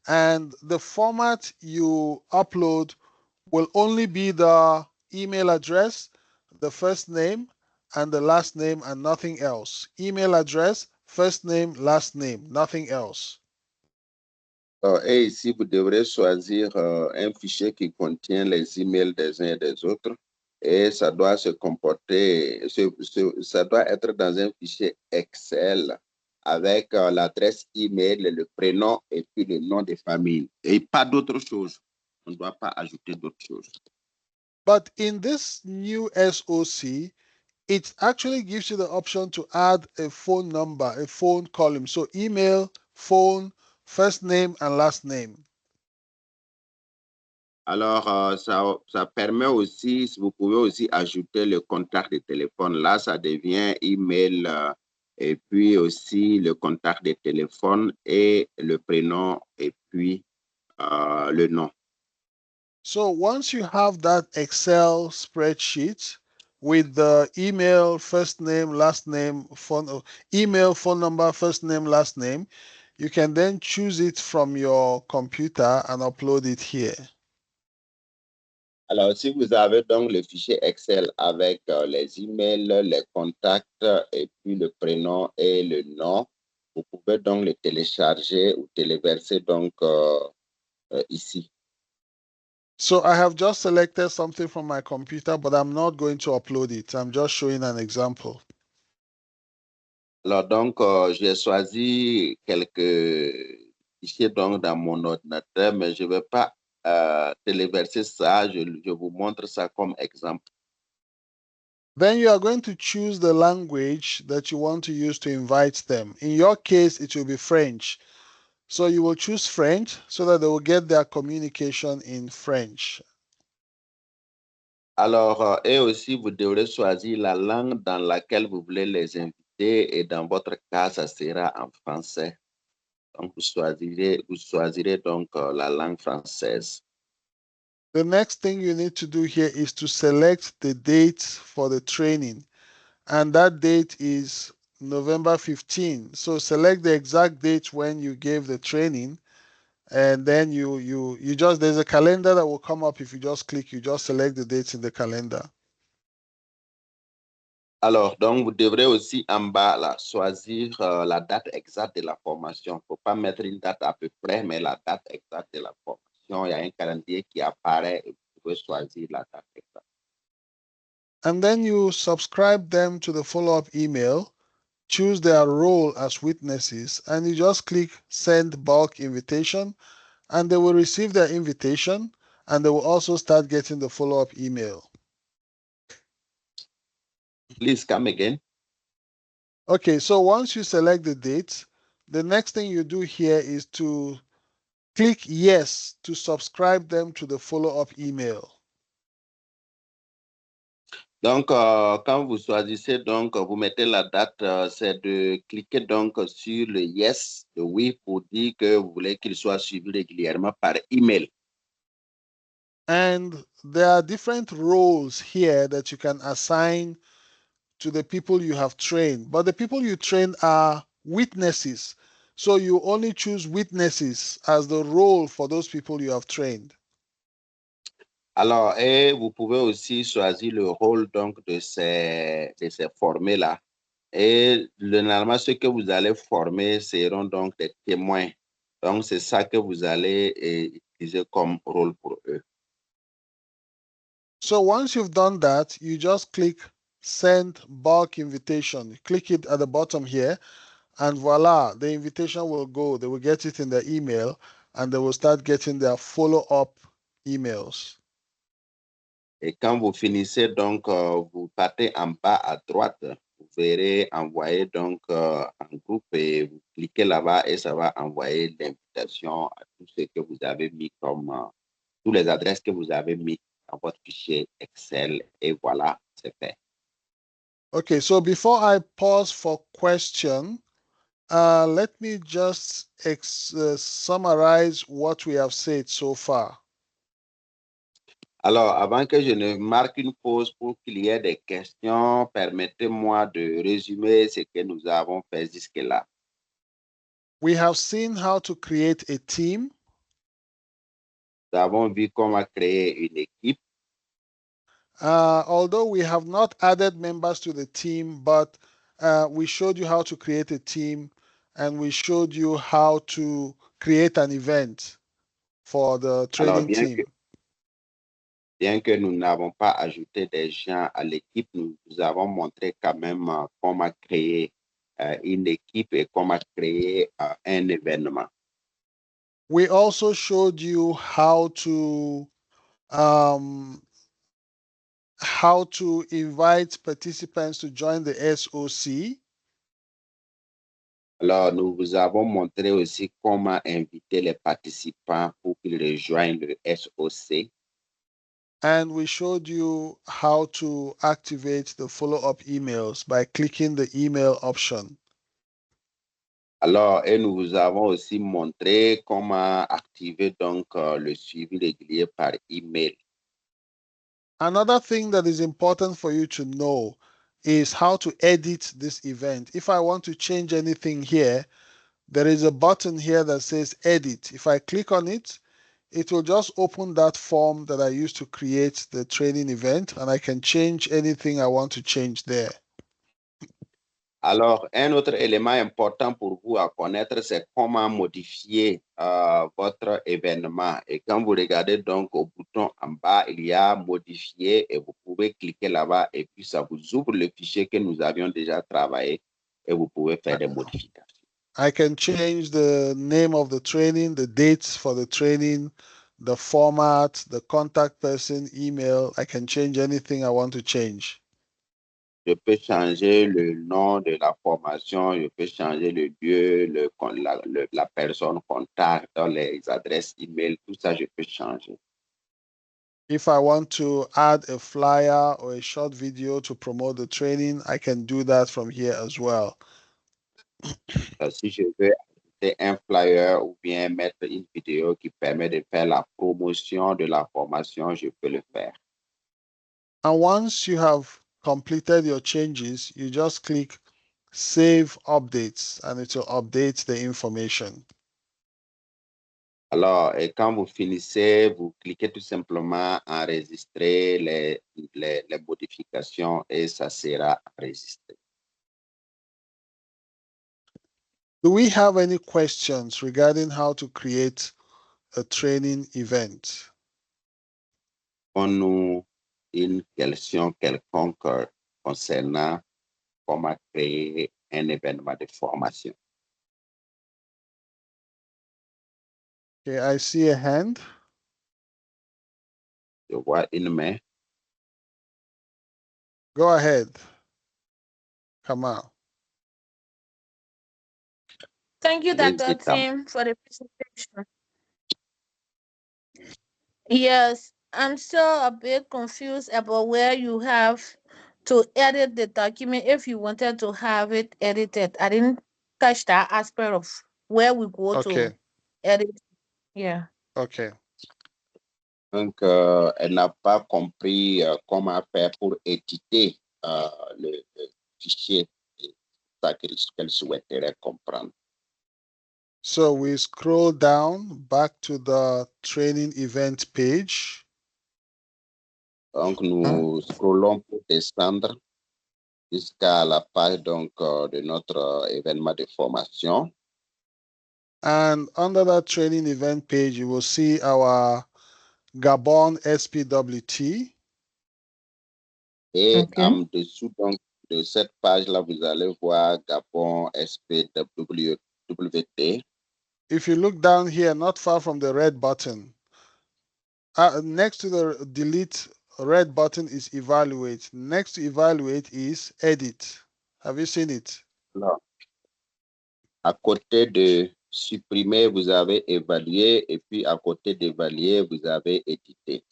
and the format you upload will only be the email address, the first name, and the last name, and nothing else. Email address, first name, last name, nothing else. Et ici, vous devrez choisir un fichier qui contient les emails des uns et des autres. Et ça doit se comporter, ça doit être dans un fichier Excel avec l'adresse email, le prénom et puis le nom de famille. Et pas d'autre chose. On ne doit pas ajouter d'autres choses. But in this new SOC, it actually gives you the option to add a phone number, a phone column. So email, phone, first name, and last name. Alors, ça permet aussi, vous pouvez aussi ajouter le contact de téléphone. Là, ça devient email et puis aussi le contact de téléphone et le prénom et puis le nom. So once you have that Excel spreadsheet with the email, first name, last name, phone, email, phone number, first name, last name, you can then choose it from your computer and upload it here. Alors, si vous avez donc le fichier Excel avec les emails, les contacts et puis le prénom et le nom, vous pouvez donc le télécharger ou téléverser donc ici. So I have just selected something from my computer, but I'm not going to upload it. I'm just showing an example. Alors, donc, j'ai choisi quelques fichiers donc, dans mon ordinateur, mais je ne vais pas téléverser ça. Je vous montre ça comme exemple. Then you are going to choose the language that you want to use to invite them. In your case, it will be French. So you will choose French so that they will get their communication in French. Alors, et aussi, vous devrez choisir la langue dans laquelle vous voulez les inviter et dans votre cas, ça sera en français. Donc, vous choisirez donc la langue française. The next thing you need to do here is to select the date for the training. And that date is November 15. So select the exact date when you gave the training. And then you just, there's a calendar that will come up. If you just click, you just select the dates in the calendar. Alors, donc, vous devrez aussi en bas là, choisir la date exacte de la formation. Il ne faut pas mettre une date à peu près, mais la date exacte de la formation. Il y a un calendrier qui apparaît et vous pouvez choisir la date exacte. And then you subscribe them to the follow-up email, choose their role as witnesses, and you just click send bulk invitation, and they will receive their invitation, and they will also start getting the follow-up email. Please come again. Okay, so once you select the date, the next thing you do here is to click yes to subscribe them to the follow-up email. Donc, quand vous choisissez, donc, vous mettez la date, c'est de cliquer donc sur le yes, le oui, pour dire que vous voulez qu'il soit suivi régulièrement par email. And there are different roles here that you can assign to the people you have trained. But the people you train are witnesses. So you only choose witnesses as the role for those people you have trained. Alors, et vous pouvez aussi choisir le rôle donc de ces formés-là. Et normalement, ceux que vous allez former seront donc des témoins. Donc, c'est ça que vous allez utiliser comme rôle pour eux. So once you've done that, you just click send bulk invitation. Click it at the bottom here, and voila, the invitation will go. They will get it in their email, and they will start getting their follow-up emails. Et quand vous finissez, donc, vous partez en bas à droite, vous verrez envoyer donc en groupe et vous cliquez là-bas et ça va envoyer l'invitation à tout ce que vous avez mis comme, toutes les adresses que vous avez mis dans votre fichier Excel et voilà, c'est fait. Okay, so before I pause for question, let me just summarize what we have said so far. Alors, avant que je ne marque une pause pour qu'il y ait des questions, permettez-moi de résumer ce que nous avons fait jusque-là. We have seen how to create a team. Nous avons vu comment créer une équipe. Although we have not added members to the team, but we showed you how to create a team, and we showed you how to create an event for the Alors, training team. bien que nous n'avons pas ajouté des gens à l'équipe, nous avons montré quand même comment créer une équipe et comment créer un événement. We also showed you how to invite participants to join the SOC. Alors, nous vous avons montré aussi comment inviter les participants pour qu'ils rejoignent le SOC. And we showed you how to activate the follow-up emails by clicking the email option. Alors, et nous vous avons aussi montré comment activer donc le suivi régulier par email. Another thing that is important for you to know is how to edit this event. If I want to change anything here, there is a button here that says edit. If I click on it, it will just open that form that I used to create the training event, and I can change anything I want to change there. Alors, un autre élément important pour vous à connaître, c'est comment modifier votre événement. Et quand vous regardez donc au bouton en bas, il y a modifier et vous pouvez cliquer là-bas et puis ça vous ouvre le fichier que nous avions déjà travaillé et vous pouvez faire des modifications. I can change the name of the training, the dates for the training, the format, the contact person, email. I can change anything I want to change. Je peux changer le nom de la formation, je peux changer le lieu, la personne contact, les adresses email, tout ça, je peux changer. If I want to add a flyer or a short video to promote the training, I can do that from here as well. Si je veux ajouter un flyer ou bien mettre une vidéo qui permet de faire la promotion de la formation, je peux le faire. And once you have completed your changes, you just click Save Updates and it will update the information. Alors, et quand vous finissez, vous cliquez tout simplement enregistrer les modifications et ça sera enregistré. Do we have any questions regarding how to create a training event? Avons-nous une question quelconque concernant comment créer un événement de formation? Okay, I see a hand. Je vois une main. Go ahead. Come on. Thank you, Dr. Tim, for the presentation. Yes, I'm still a bit confused about where you have to edit the document if you wanted to have it edited. I didn't catch that aspect of where we go to edit. Yeah. Okay. Donc, elle n'a pas compris comment faire pour éditer le fichier. C'est ça qu'elle souhaiterait comprendre. So we scroll down back to the training event page. Donc, nous scrollons pour descendre jusqu'à la page donc, de notre événement de formation. And under that training event page, you will see our Gabon SPTTT. Et en dessous donc, de cette page-là, vous allez voir Gabon SPWT. If you look down here, not far from the red button, next to the delete red button is evaluate. Next to evaluate is edit. Have you seen it? Non. À côté de supprimer, vous avez évalué, et puis à côté d'évaluer, vous avez édité.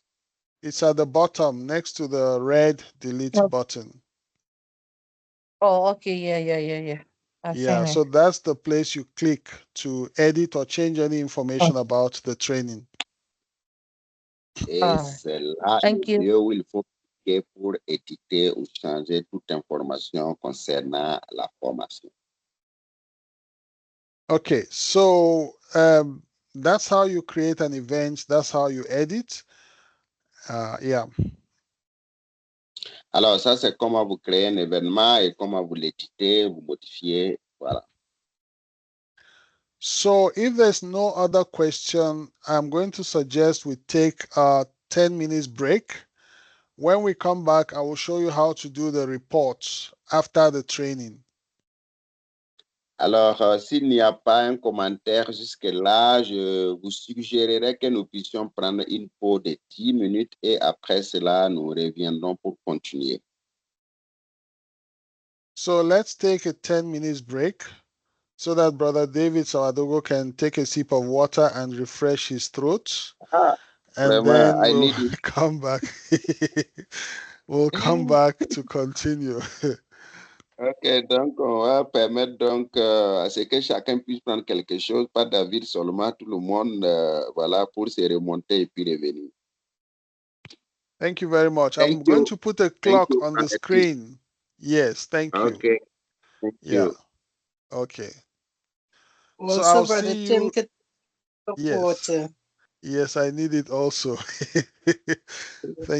It's at the bottom next to the red delete button. Oh, okay. Yeah. Yeah, so that's the place you click to edit or change any information about the training. Et c'est là le lieu où il faut cliquer pour éditer ou changer toute information concernant la formation. Okay, so that's how you create an event. That's how you edit. Yeah. Alors, ça, c'est comment vous créez un événement et comment vous l'éditez, vous modifiez. Voilà. So if there's no other question, I'm going to suggest we take a 10 minutes break. When we come back, I will show you how to do the reports after the training. Alors, s'il n'y a pas un commentaire jusque-là, je vous suggérerais que nous puissions prendre une pause de 10 minutes et après cela, nous reviendrons pour continuer. So let's take a 10 minutes break so that Brother David Sawadogo can take a sip of water and refresh his throat. And then we'll come back. We'll come back to continue. Ok, donc on va permettre donc à ce que chacun puisse prendre quelque chose, pas David seulement, tout le monde, voilà, pour se remonter et puis revenir. Thank you very much. I'm going to put a clock on the screen. Yes, thank you. Okay, thank you. Okay. Also, so I'll Brother see Tim you. could Yes. water. Yes, I need it also. Thank